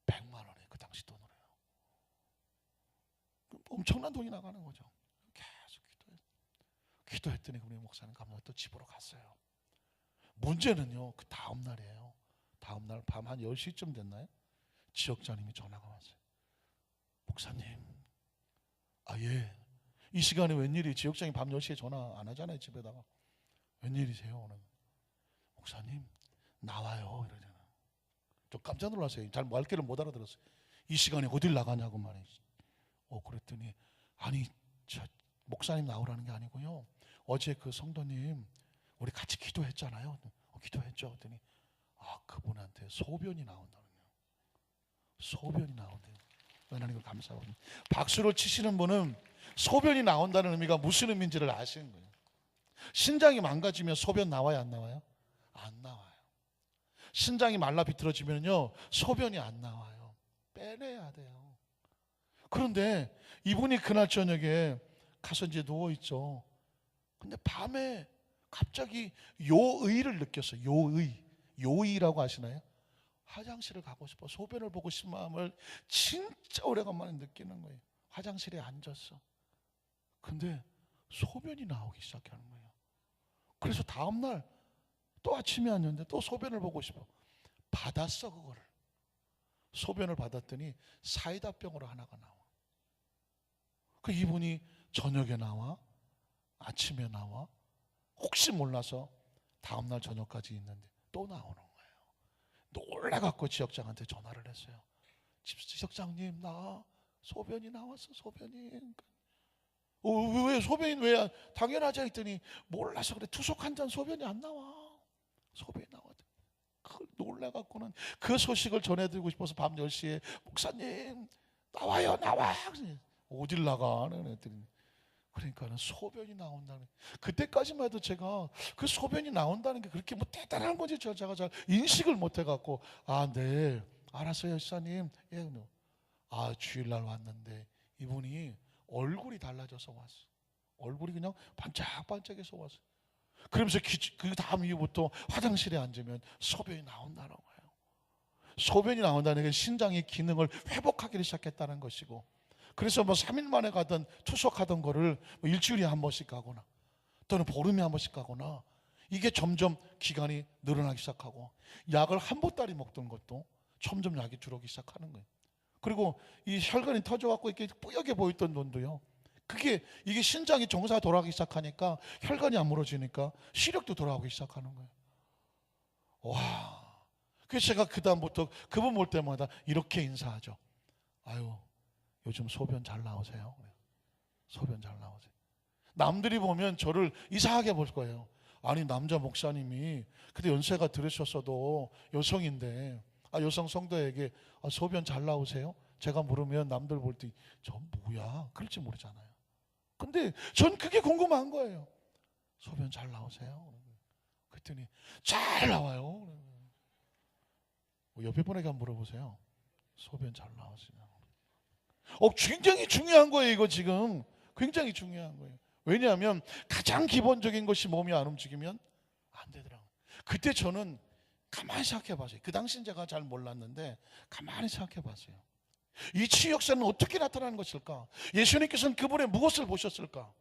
100만 원에 그 당시 돈으로요. 엄청난 돈이 나가는 거죠. 계속 기도했더니 우리 목사님 감독 또 집으로 갔어요. 문제는요, 그 다음 날이에요. 다음 날 밤 한 10시쯤 됐나요? 지역장님이 전화가 왔어요. 목사님, 예, 이 시간에 웬일이? 지역장이 밤 10시에 전화 안 하잖아요, 집에다가. 웬일이세요 오늘? 목사님 나와요 이러잖아. 좀 깜짝 놀랐어요. 잘 말귀를 못 알아들었어요. 이 시간에 어딜 나가냐고 말이지. 그랬더니 아니 저 목사님 나오라는 게 아니고요, 어제 그 성도님 우리 같이 기도했잖아요. 기도했죠. 그랬더니 그분한테 소변이 나온다는 거예요. 소변이 나온대요. 하나님을 감사하거든요. 박수를 치시는 분은 소변이 나온다는 의미가 무슨 의미인지를 아시는 거예요. 신장이 망가지면 소변 나와요, 안 나와요? 안 나와요. 신장이 말라 비틀어지면요 소변이 안 나와요. 빼내야 돼요. 그런데 이분이 그날 저녁에 가서 이제 누워있죠. 근데 밤에 갑자기 요의를 느꼈어요. 요의라고 아시나요? 화장실을 가고 싶어, 소변을 보고 싶은 마음을 진짜 오래간만에 느끼는 거예요. 화장실에 앉았어. 근데 소변이 나오기 시작하는 거예요. 그래서 다음날 또 아침에 왔는데 또 소변을 보고 싶어. 받았어. 그거를 소변을 받았더니 사이다병으로 하나가 나와. 그 이분이 저녁에 나와, 아침에 나와, 혹시 몰라서 다음날 저녁까지 있는데 또 나오는 거예요. 놀라갖고 지역장한테 전화를 했어요. 지역장님, 나 소변이 나왔어. 소변이. 왜 소변이 왜? 당연하지 했더니 몰라서 그래. 투석 한 잔 소변이 안 나와. 소변이 나와. 놀라갖고는 그 소식을 전해드리고 싶어서 밤 10시에 목사님 나와요, 나와. 어딜 나가는 애들이. 그러니까는 소변이 나온다는, 그때까지만 해도 제가 그 소변이 나온다는 게 그렇게 뭐 대단한 건지 제가 잘 인식을 못 해갖고 네 알았어요 시사님. 예, 주일날 왔는데 이분이 얼굴이 달라져서 왔어. 얼굴이 그냥 반짝반짝해서 왔어. 그러면서 그 다음 이후부터 화장실에 앉으면 소변이 나온다는 거예요. 소변이 나온다는 게 신장의 기능을 회복하기 시작했다는 것이고, 그래서 뭐 3일 만에 가던 투석하던 거를 뭐 일주일에 한 번씩 가거나 또는 보름에 한 번씩 가거나, 이게 점점 기간이 늘어나기 시작하고, 약을 한 보따리 먹던 것도 점점 약이 줄어들기 시작하는 거예요. 그리고 이 혈관이 터져갖고 이렇게 뿌옇게 보였던 눈도요, 이게 신장이 정상 돌아가기 시작하니까 혈관이 안 물어지니까 시력도 돌아오기 시작하는 거예요. 와, 그래서 제가 그 다음부터 그분 볼 때마다 이렇게 인사하죠. 요즘 소변 잘 나오세요? 소변 잘 나오세요? 남들이 보면 저를 이상하게 볼 거예요. 아니 남자 목사님이 근데 연세가 들으셨어도 여성인데 여성 성도에게 소변 잘 나오세요? 제가 물으면 남들 볼 때 저 뭐야? 그럴지 모르잖아요. 근데 전 그게 궁금한 거예요. 소변 잘 나오세요? 그랬더니 잘 나와요. 옆에 분에게 한번 물어보세요. 소변 잘 나오시냐고. 굉장히 중요한 거예요. 이거 지금 굉장히 중요한 거예요. 왜냐하면 가장 기본적인 것이 몸이 안 움직이면 안 되더라고요. 그때 저는 가만히 생각해 봤어요. 그 당시는 제가 잘 몰랐는데 가만히 생각해 봤어요. 이 치유 역사는 어떻게 나타나는 것일까? 예수님께서는 그분의 무엇을 보셨을까?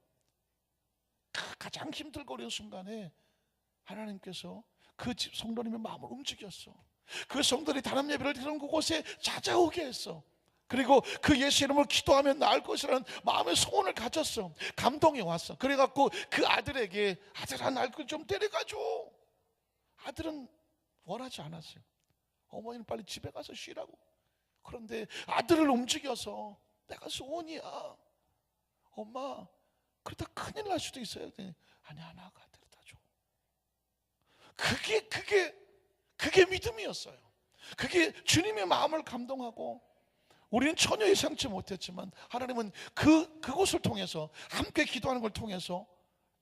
가장 힘들거리는 순간에 하나님께서 그 성도님의 마음을 움직였어. 그 성도들이 단합 예배를 드리는 그곳에 찾아오게 했어. 그리고 그 예수 이름을 기도하면 나을 것이라는 마음의 소원을 가졌어. 감동이 왔어. 그래갖고 그 아들에게 아들아 날 좀 데려가줘. 아들은 원하지 않았어요. 어머니는 빨리 집에 가서 쉬라고. 그런데 아들을 움직여서 내가 소원이야, 엄마 그러다 큰일 날 수도 있어요. 아니 하나가 데려다 줘. 그게 믿음이었어요. 그게 주님의 마음을 감동하고, 우리는 전혀 예상치 못했지만 하나님은 그곳을 통해서, 함께 기도하는 걸 통해서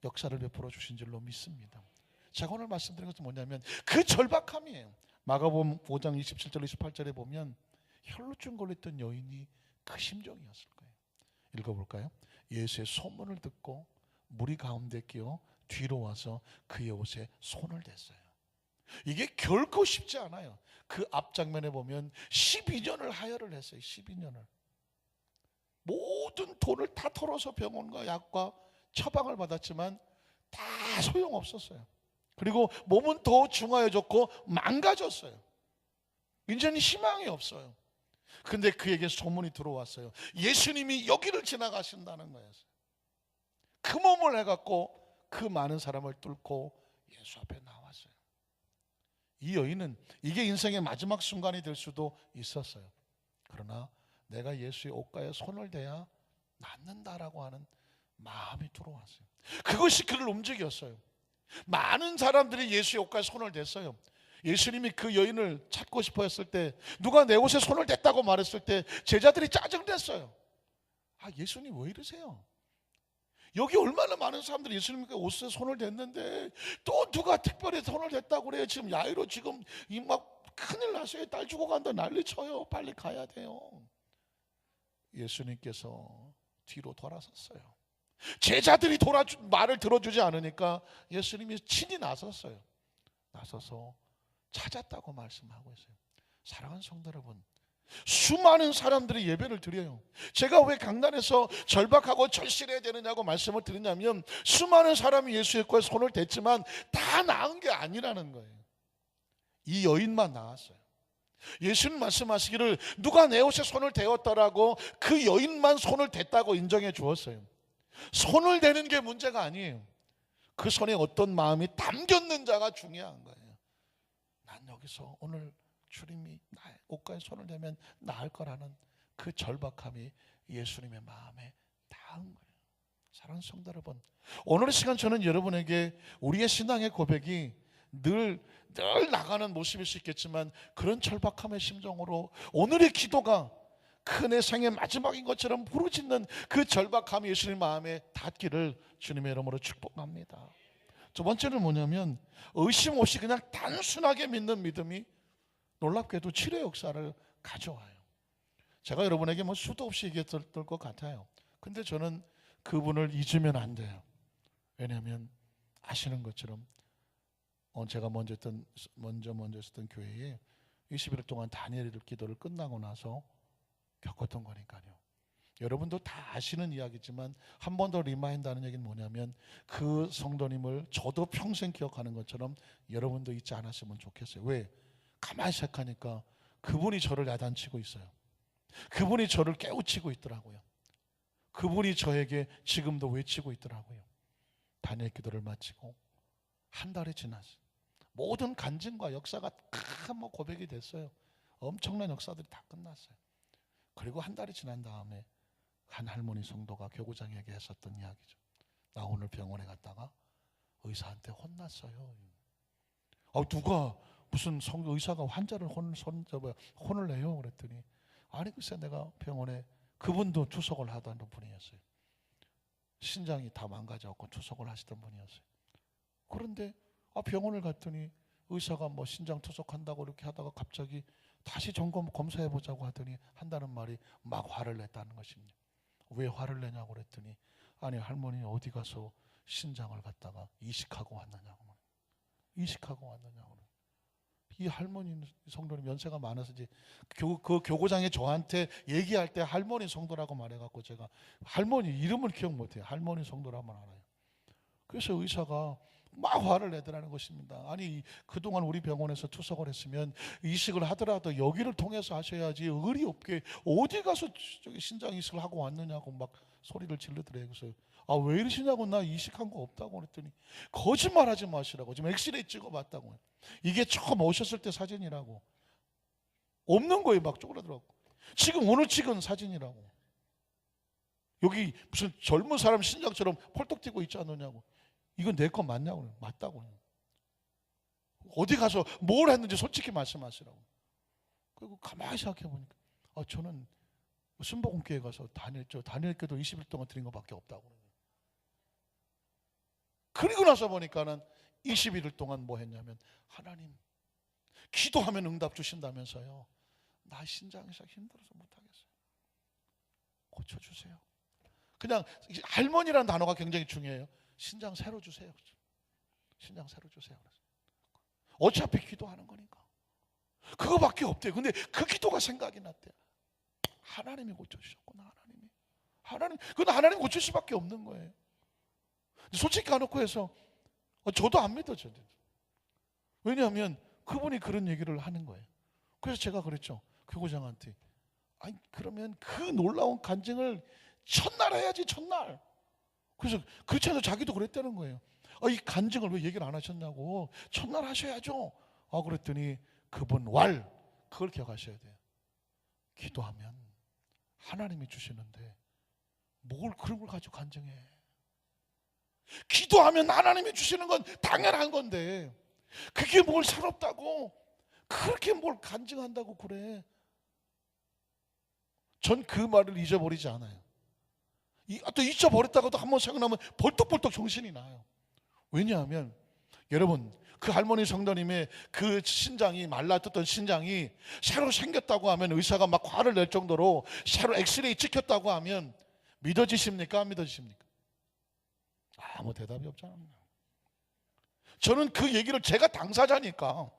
역사를 베풀어 주신 줄로 믿습니다. 제가 오늘 말씀드린 것은 뭐냐면 그 절박함이에요. 마가복음 5장 27절 28절에 보면 혈루증 걸렸던 여인이 그 심정이었을 거예요. 읽어볼까요? 예수의 소문을 듣고 무리 가운데 끼어 뒤로 와서 그의 옷에 손을 댔어요. 이게 결코 쉽지 않아요. 그 앞 장면에 보면 12년을 하혈을 했어요. 12년을 모든 돈을 다 털어서 병원과 약과 처방을 받았지만 다 소용없었어요. 그리고 몸은 더 중하여졌고 망가졌어요. 이제는 희망이 없어요. 근데 그에게 소문이 들어왔어요. 예수님이 여기를 지나가신다는 거예요. 그 몸을 해갖고 그 많은 사람을 뚫고 예수 앞에 나왔어요. 이 여인은 이게 인생의 마지막 순간이 될 수도 있었어요. 그러나 내가 예수의 옷가에 손을 대야 낫는다라고 하는 마음이 들어왔어요. 그것이 그를 움직였어요. 많은 사람들이 예수의 옷가에 손을 댔어요. 예수님이 그 여인을 찾고 싶어 했을 때, 누가 내 옷에 손을 댔다고 말했을 때 제자들이 짜증냈어요. 아, 예수님 왜 이러세요? 여기 얼마나 많은 사람들이 예수님께 옷에 손을 댔는데 또 누가 특별히 손을 댔다고 그래요? 지금 야이로 지금 이 막 큰일 났어요. 딸 죽어간다 난리 쳐요. 빨리 가야 돼요. 예수님께서 뒤로 돌아섰어요. 제자들이 말을 들어주지 않으니까 예수님이 친히 나섰어요. 나서서 찾았다고 말씀하고 있어요. 사랑하는 성도 여러분, 수많은 사람들이 예배를 드려요. 제가 왜 강단에서 절박하고 절실해야 되느냐고 말씀을 드리냐면, 수많은 사람이 예수의 거에 손을 댔지만 다 나은 게 아니라는 거예요. 이 여인만 나았어요. 예수님 말씀하시기를 누가 내 옷에 손을 대었더라고 그 여인만 손을 댔다고 인정해 주었어요. 손을 대는 게 문제가 아니에요. 그 손에 어떤 마음이 담겼는자가 중요한 거예요. 난 여기서 오늘 주님이 나의 옷가에 손을 대면 나을 거라는 그 절박함이 예수님의 마음에 닿은 거예요. 사랑하는 성도 여러분, 오늘의 시간 저는 여러분에게 우리의 신앙의 고백이 늘 나가는 모습일 수 있겠지만, 그런 절박함의 심정으로 오늘의 기도가 그 내 생의 마지막인 것처럼 부르짖는 그 절박함이 예수님 마음에 닿기를 주님의 이름으로 축복합니다. 두 번째는 뭐냐면, 의심 없이 그냥 단순하게 믿는 믿음이 놀랍게도 치료의 역사를 가져와요. 제가 여러분에게 뭐 수도 없이 얘기했을 것 같아요. 근데 저는 그분을 잊으면 안 돼요. 왜냐하면 아시는 것처럼 제가 먼저 있었던 교회에 20일 동안 다니엘 기도를 끝나고 나서 겪었던 거니까요. 여러분도 다 아시는 이야기지만 한 번 더 리마인드하는 얘기는 뭐냐면, 그 성도님을 저도 평생 기억하는 것처럼 여러분도 잊지 않았으면 좋겠어요. 왜? 가만히 생각하니까 그분이 저를 야단치고 있어요. 그분이 저를 깨우치고 있더라고요. 그분이 저에게 지금도 외치고 있더라고요. 다니엘 기도를 마치고 한 달이 지났어요. 모든 간증과 역사가 다 고백이 됐어요. 엄청난 역사들이 다 끝났어요. 그리고 한 달이 지난 다음에 한 할머니 성도가 교구장에게 했었던 이야기죠. 나 오늘 병원에 갔다가 의사한테 혼났어요. 누가 무슨 의사가 환자를 혼을 내요? 그랬더니, 아니 글쎄 내가 병원에, 그분도 투석을 하던 분이었어요. 신장이 다 망가져갖고 투석을 하시던 분이었어요. 그런데 병원을 갔더니 의사가 뭐 신장 투석한다고 이렇게 하다가 갑자기 다시 검사해보자고 하더니 한다는 말이 막 화를 냈다는 것입니다. 왜 화를 내냐고 그랬더니, 아니 할머니 어디 가서 신장을 갖다가 이식하고 왔느냐고. 이식하고 왔느냐고. 이 할머니 성도님 연세가 많아서 이제 그 교구장에 저한테 얘기할 때 할머니 성도라고 말해갖고 제가 할머니 이름을 기억 못해요. 할머니 성도라만 알아요. 그래서 의사가 막 화를 내더라는 것입니다. 아니 그동안 우리 병원에서 투석을 했으면 이식을 하더라도 여기를 통해서 하셔야지 의리 없게 어디 가서 신장 이식을 하고 왔느냐고 막 소리를 지르더래요. 그래서 왜 이러시냐고, 나 이식한 거 없다고 그랬더니, 거짓말하지 마시라고, 지금 엑스레이 찍어봤다고. 이게 처음 오셨을 때 사진이라고. 없는 거예요. 막 쪼그라들어갖고. 지금 오늘 찍은 사진이라고. 여기 무슨 젊은 사람 신장처럼 펄떡 뛰고 있지 않느냐고. 이건 내 거 맞냐고. 맞다고. 어디 가서 뭘 했는지 솔직히 말씀하시라고. 그리고 가만히 생각해 보니까 저는 순복음교회 가서 다녔죠. 다녔게도 20일 동안 드린 것밖에 없다고. 그리고 나서 보니까는 21일 동안 뭐 했냐면, 하나님 기도하면 응답 주신다면서요. 나 신장에서 힘들어서 못하겠어요. 고쳐주세요. 그냥 할머니라는 단어가 굉장히 중요해요. 신장 새로 주세요. 신장 새로 주세요. 어차피 기도하는 거니까. 그거밖에 없대요. 근데 그 기도가 생각이 났대요. 하나님이 고쳐주셨구나. 그건 하나님 고칠 수밖에 없는 거예요. 솔직히 가놓고 해서 저도 안 믿어져요. 왜냐하면 그분이 그런 얘기를 하는 거예요. 그래서 제가 그랬죠. 교구장한테, 아니 그러면 그 놀라운 간증을 첫날 해야지, 첫날. 그래서 그렇지 않아도 자기도 그랬다는 거예요. 이 간증을 왜 얘기를 안 하셨냐고. 첫날 하셔야죠. 그랬더니 그분 그걸 기억하셔야 돼요. 기도하면 하나님이 주시는데 뭘 그런 걸 가지고 간증해. 기도하면 하나님이 주시는 건 당연한 건데 그게 뭘 새롭다고 그렇게 뭘 간증한다고 그래. 전 그 말을 잊어버리지 않아요. 또 잊어버렸다가도 한번 생각나면 벌떡벌떡 정신이 나요. 왜냐하면 여러분, 그 할머니 성도님의 그 신장이, 말라떴던 신장이 새로 생겼다고 하면, 의사가 막 화를 낼 정도로 새로 엑스레이 찍혔다고 하면 믿어지십니까? 안 믿어지십니까? 아무 대답이 없잖아요. 저는 그 얘기를 제가 당사자니까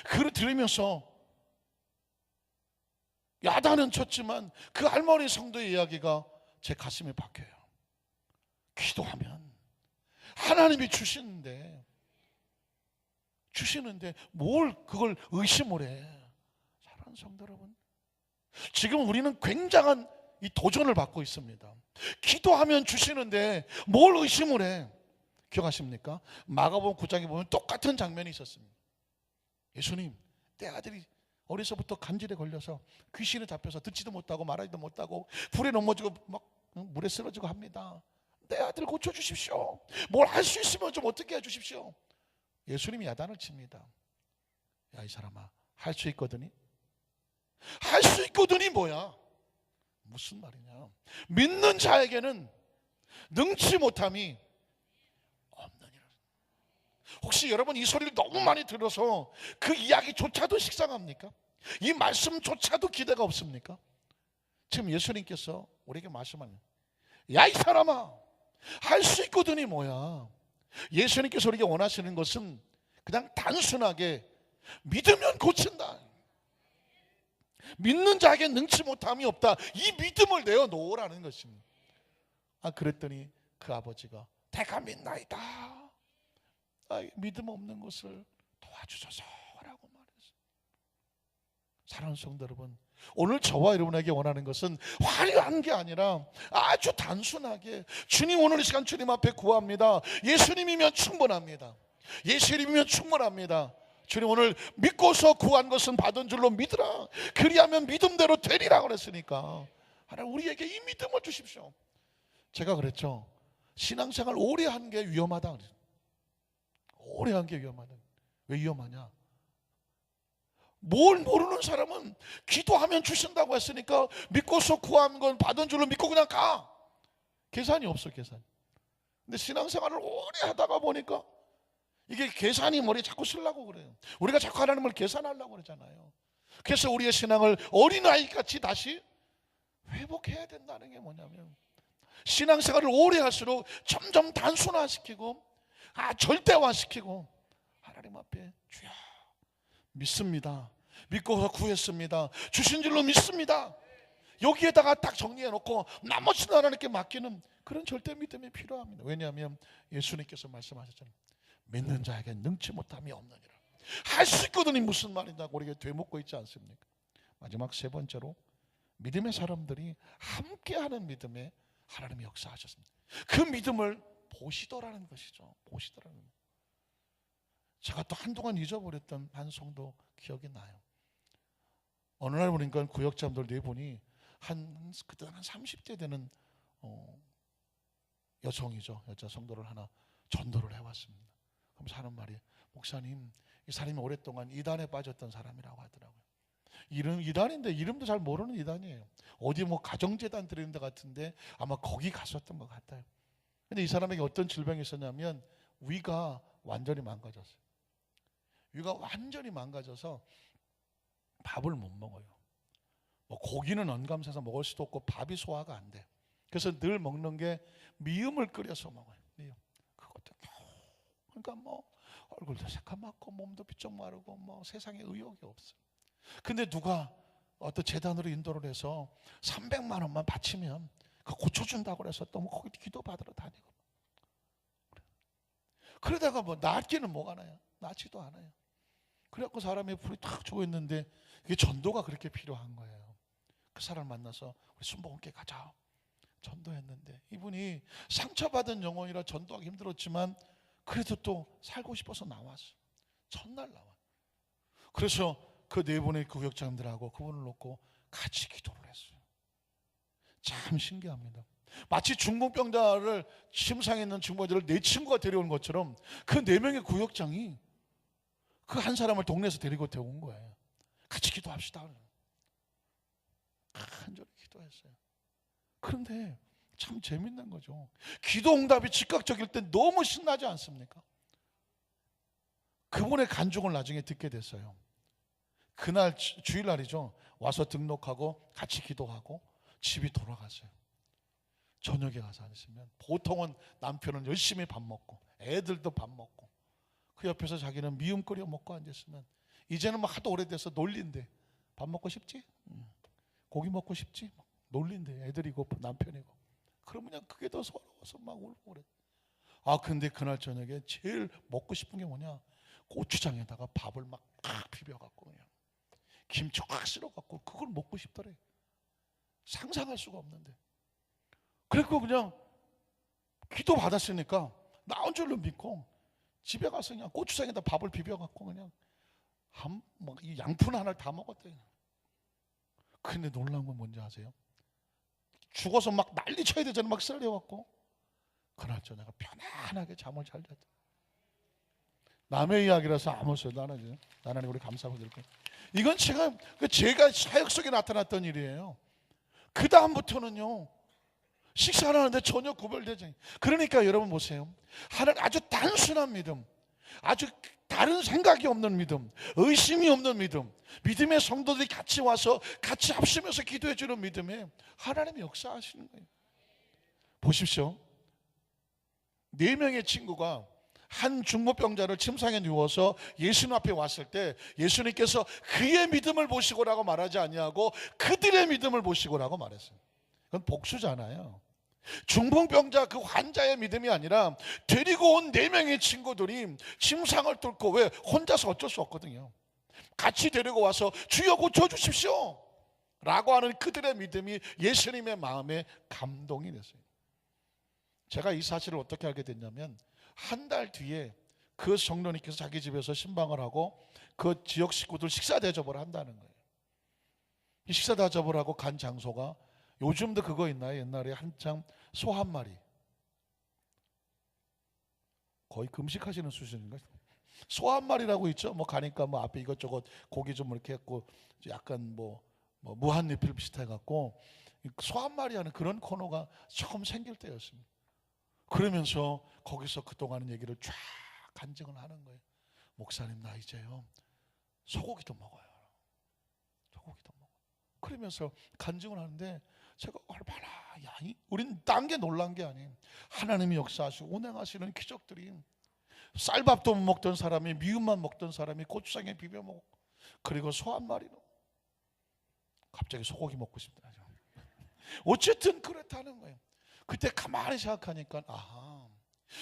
그걸 들으면서 야단은 쳤지만 그 할머니 성도의 이야기가 제 가슴에 박혀요. 기도하면 하나님이 주시는데 뭘 그걸 의심을 해. 사랑하는 성도 여러분, 지금 우리는 굉장한 이 도전을 받고 있습니다. 기도하면 주시는데 뭘 의심을 해. 기억하십니까? 마가복음 9장에 보면 똑같은 장면이 있었습니다. 예수님, 내 아들이 어려서부터 간질에 걸려서 귀신에 잡혀서 듣지도 못하고 말하지도 못하고 불에 넘어지고 막 물에 쓰러지고 합니다. 내 아들 고쳐주십시오. 뭘 할 수 있으면 좀 어떻게 해주십시오. 예수님이 야단을 칩니다. 야, 이 사람아, 할 수 있거든이? 할 수 있거든이 뭐야? 무슨 말이냐? 믿는 자에게는 능치 못함이 없느니라. 혹시 여러분 이 소리를 너무 많이 들어서 그 이야기조차도 식상합니까? 이 말씀조차도 기대가 없습니까? 지금 예수님께서 우리에게 말씀하는, 야 이 사람아, 할 수 있거든이 뭐야? 예수님께서 우리에게 원하시는 것은 그냥 단순하게 믿으면 고친다, 믿는 자에게 능치 못함이 없다, 이 믿음을 내어놓으라는 것입니다. 그랬더니 그 아버지가 내가 믿나이다, 믿음 없는 것을 도와주소서라고 말했어요. 사랑하는 성도 여러분, 오늘 저와 여러분에게 원하는 것은 화려한 게 아니라 아주 단순하게, 주님 오늘 이 시간 주님 앞에 구합니다. 예수님이면 충분합니다. 예수님이면 충분합니다. 주님 오늘 믿고서 구한 것은 받은 줄로 믿으라. 그리하면 믿음대로 되리라 그랬으니까 하나님 우리에게 이 믿음을 주십시오. 제가 그랬죠. 신앙생활 오래 하는 게 위험하다. 오래 하는 게 위험하다. 왜 위험하냐? 뭘 모르는 사람은 기도하면 주신다고 했으니까 믿고서 구한 건 받은 줄로 믿고 그냥 가. 계산이 없어, 계산. 근데 신앙생활을 오래 하다가 보니까 이게 계산이 머리에 자꾸 쓰려고 그래요. 우리가 자꾸 하나님을 계산하려고 그러잖아요. 그래서 우리의 신앙을 어린아이같이 다시 회복해야 된다는 게 뭐냐면, 신앙생활을 오래 할수록 점점 단순화시키고 절대화시키고 하나님 앞에 주여 믿습니다, 믿고서 구했습니다, 주신 줄로 믿습니다, 여기에다가 딱 정리해놓고 나머지는 하나님께 맡기는 그런 절대 믿음이 필요합니다. 왜냐하면 예수님께서 말씀하셨잖아요. 믿는 자에게 능치 못함이 없느니라. 할 수 있거든이 무슨 말이냐고 우리에게 되묻고 있지 않습니까? 마지막 세 번째로, 믿음의 사람들이 함께하는 믿음에 하나님이 역사하셨습니다. 그 믿음을 보시더라는 것이죠. 보시더라는 것. 제가 또 한동안 잊어버렸던 한 성도 기억이 나요. 어느 날 보니까 구역장들 네 분이 그때 한 30대 되는 여성이죠. 여자 성도를 하나 전도를 해왔습니다. 그럼 하는 말이, 목사님, 이 사람이 오랫동안 이단에 빠졌던 사람이라고 하더라고요. 이단인데 이름도 잘 모르는 이단이에요. 어디 뭐 가정재단 드리는 데 같은데 아마 거기 갔었던 것 같아요. 근데 이 사람에게 어떤 질병이 있었냐면 위가 완전히 망가졌어요. 위가 완전히 망가져서 밥을 못 먹어요. 뭐 고기는 언감사서 먹을 수도 없고 밥이 소화가 안 돼. 그래서 늘 먹는 게 미음을 끓여서 먹어요. 미음. 그것도 그러니까 뭐 얼굴도 새카맣고 몸도 비쩍 마르고 뭐 세상에 의욕이 없어. 근데 누가 어떤 재단으로 인도를 해서 300만 원만 바치면 그 고쳐준다고 그래서 또 뭐 거기 기도 받으러 다니고. 그러다가 뭐 낫기는 뭐가 나요? 낫지도 않아요. 그래갖고 사람이 불이 탁 죽어있는데 이게 전도가 그렇게 필요한 거예요. 그 사람을 만나서 우리 순복음교회 가자. 전도했는데 이분이 상처받은 영혼이라 전도하기 힘들었지만 그래도 또 살고 싶어서 나왔어. 첫날 나와. 그래서 그 네 분의 구역장들하고 그분을 놓고 같이 기도를 했어요. 참 신기합니다. 마치 중풍병자를 침상에 있는 중풍병자를 내 친구가 데려온 것처럼 그 네 명의 구역장이 그 한 사람을 동네에서 데리고 온 거예요. 같이 기도합시다. 간절히 기도했어요. 그런데 참 재밌는 거죠. 기도 응답이 즉각적일 때 너무 신나지 않습니까? 그분의 간증을 나중에 듣게 됐어요. 그날 주일날이죠. 와서 등록하고 같이 기도하고 집이 돌아갔어요. 저녁에 가서 앉으시면 보통은 남편은 열심히 밥 먹고 애들도 밥 먹고 그 옆에서 자기는 미음 끓여 먹고 앉았으면 이제는 막 하도 오래돼서 놀린대. 밥 먹고 싶지? 고기 먹고 싶지? 놀린대. 애들이고 남편이고. 그러면 그냥 그게 더 서러워서 막 울고 그래. 근데 그날 저녁에 제일 먹고 싶은 게 뭐냐? 고추장에다가 밥을 막 비벼갖고 그냥 김치 확 쓸어갖고 그걸 먹고 싶더래. 상상할 수가 없는데. 그래서 그냥 기도 받았으니까 나온 줄로 믿고 집에 가서 그냥 고추장에다 밥을 비벼갖고 그냥 이 양푼 하나를 다 먹었대. 근데 놀라운 건 뭔지 아세요? 죽어서 막 난리 쳐야 되잖아. 막 쓸려갖고 그날 저녁에 편안하게 잠을 잘 잤다. 남의 이야기라서 아무 소리도 안 하죠. 나는 우리 감사하고 드릴 거예요. 이건 제가 사역 속에 나타났던 일이에요. 그 다음부터는요 식사를 하는데 전혀 구별되지. 그러니까 여러분 보세요. 하나님 아주 단순한 믿음, 아주 다른 생각이 없는 믿음, 의심이 없는 믿음, 믿음의 성도들이 같이 와서 같이 합심해서 기도해 주는 믿음에 하나님이 역사하시는 거예요. 보십시오. 4명의 친구가 한 중풍병자를 침상에 누워서 예수님 앞에 왔을 때 예수님께서 그의 믿음을 보시고라고 말하지 아니하고 그들의 믿음을 보시고라고 말했어요. 그건 복수잖아요. 중풍병자 그 환자의 믿음이 아니라 데리고 온 4명의 친구들이 침상을 뚫고, 왜? 혼자서 어쩔 수 없거든요. 같이 데리고 와서 주여 고쳐주십시오 라고 하는 그들의 믿음이 예수님의 마음에 감동이 됐어요. 제가 이 사실을 어떻게 알게 됐냐면 한 달 뒤에 그 성도님께서 자기 집에서 신방을 하고 그 지역 식구들 식사 대접을 한다는 거예요. 이 식사 대접을 하고 간 장소가 요즘도 그거 있나요? 옛날에 한창 소 한 마리, 거의 금식하시는 수준인가요? 소 한 마리라고 있죠. 뭐 가니까 뭐 앞에 이것저것 고기 좀 이렇게 했고 약간 뭐 무한리필 비슷해 갖고 소 한 마리 하는 그런 코너가 처음 생길 때였습니다. 그러면서 거기서 그동안 얘기를 쫙 간증을 하는 거예요. 목사님, 나 이제요 소고기도 먹어요. 소고기도 먹어. 그러면서 간증을 하는데 제가 얼마나 우린 딴 게 놀란 게 아니에요. 하나님이 역사하시고 운행하시는 기적들이, 쌀밥도 못 먹던 사람이 미음만 먹던 사람이 고추장에 비벼 먹고, 그리고 소 한 마리로 갑자기 소고기 먹고 싶다. 어쨌든 그렇다는 거예요. 그때 가만히 생각하니까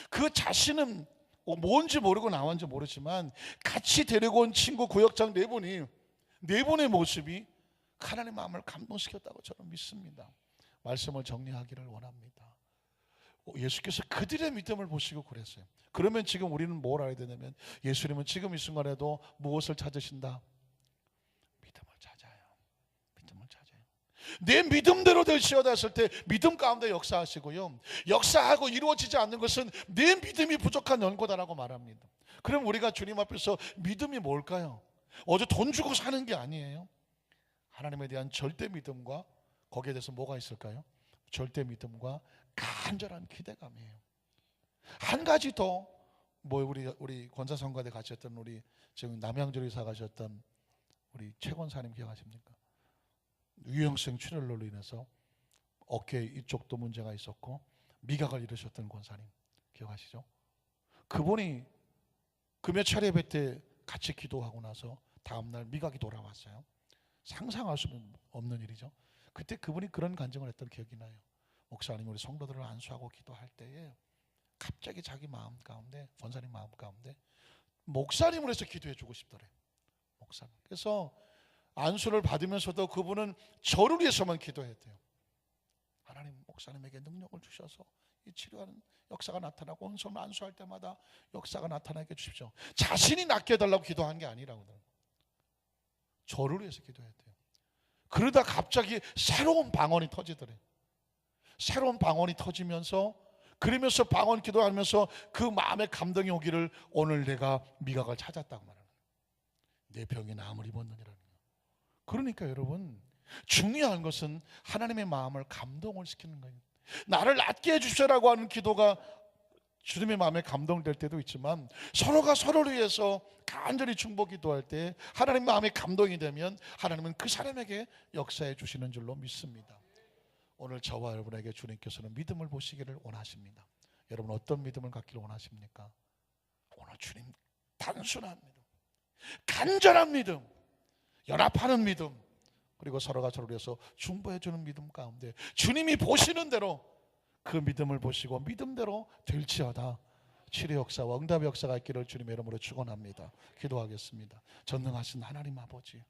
그 자신은 뭔지 모르고 나왔는지 모르지만 같이 데리고 온 친구 구역장 4분이, 4분의 모습이 하나님의 마음을 감동시켰다고 저는 믿습니다. 말씀을 정리하기를 원합니다. 예수께서 그들의 믿음을 보시고 그랬어요. 그러면 지금 우리는 뭘 알아야 되냐면 예수님은 지금 이 순간에도 무엇을 찾으신다? 믿음을 찾아요. 내 믿음대로 될지어다 했을 때 믿음 가운데 역사하시고요, 역사하고 이루어지지 않는 것은 내 믿음이 부족한 연고다라고 말합니다. 그럼 우리가 주님 앞에서 믿음이 뭘까요? 어제 돈 주고 사는 게 아니에요. 하나님에 대한 절대 믿음과 거기에 대해서 뭐가 있을까요? 절대 믿음과 간절한 기대감이에요. 한 가지 더, 우리 권사성가대 가셨던 우리 지금 남양주로 이사 가셨던 우리 최 권사님 기억하십니까? 유형성 출혈로 인해서 어깨 이쪽도 문제가 있었고 미각을 잃으셨던 권사님 기억하시죠? 그분이 그 몇 차례 예배 때 같이 기도하고 나서 다음날 미각이 돌아왔어요. 상상할 수 없는 일이죠. 그때 그분이 그런 간증을 했던 기억이 나요. 목사님, 우리 성도들을 안수하고 기도할 때에 갑자기 자기 마음 가운데, 권사님 마음 가운데 목사님을 해서 기도해 주고 싶더래. 목사님. 그래서 안수를 받으면서도 그분은 저를 위해서만 기도했대요. 하나님, 목사님에게 능력을 주셔서 이 치료하는 역사가 나타나고 온손을 안수할 때마다 역사가 나타나게 해주십시오. 자신이 낫게 해달라고 기도한 게 아니라고. 저를 위해서 기도했대요. 그러다 갑자기 새로운 방언이 터지더래. 새로운 방언이 터지면서, 그러면서 방언 기도하면서 그 마음의 감동이 오기를, 오늘 내가 미각을 찾았다고 말하는 거예요. 내 병이 나음을 입었느니라는 거예요. 그러니까 여러분, 중요한 것은 하나님의 마음을 감동을 시키는 거예요. 나를 낫게 해주시라고 하는 기도가 주님의 마음에 감동될 때도 있지만, 서로가 서로를 위해서 간절히 중보 기도할 때 하나님 마음에 감동이 되면 하나님은 그 사람에게 역사해 주시는 줄로 믿습니다. 오늘 저와 여러분에게 주님께서는 믿음을 보시기를 원하십니다. 여러분, 어떤 믿음을 갖기를 원하십니까? 오늘 주님 단순한 믿음, 간절한 믿음, 연합하는 믿음, 그리고 서로가 서로를 위해서 중보해 주는 믿음 가운데 주님이 보시는 대로 그 믿음을 보시고 믿음대로 될지어다 치료 역사와 응답의 역사가 있기를 주님의 이름으로 축원합니다. 기도하겠습니다. 전능하신 하나님 아버지,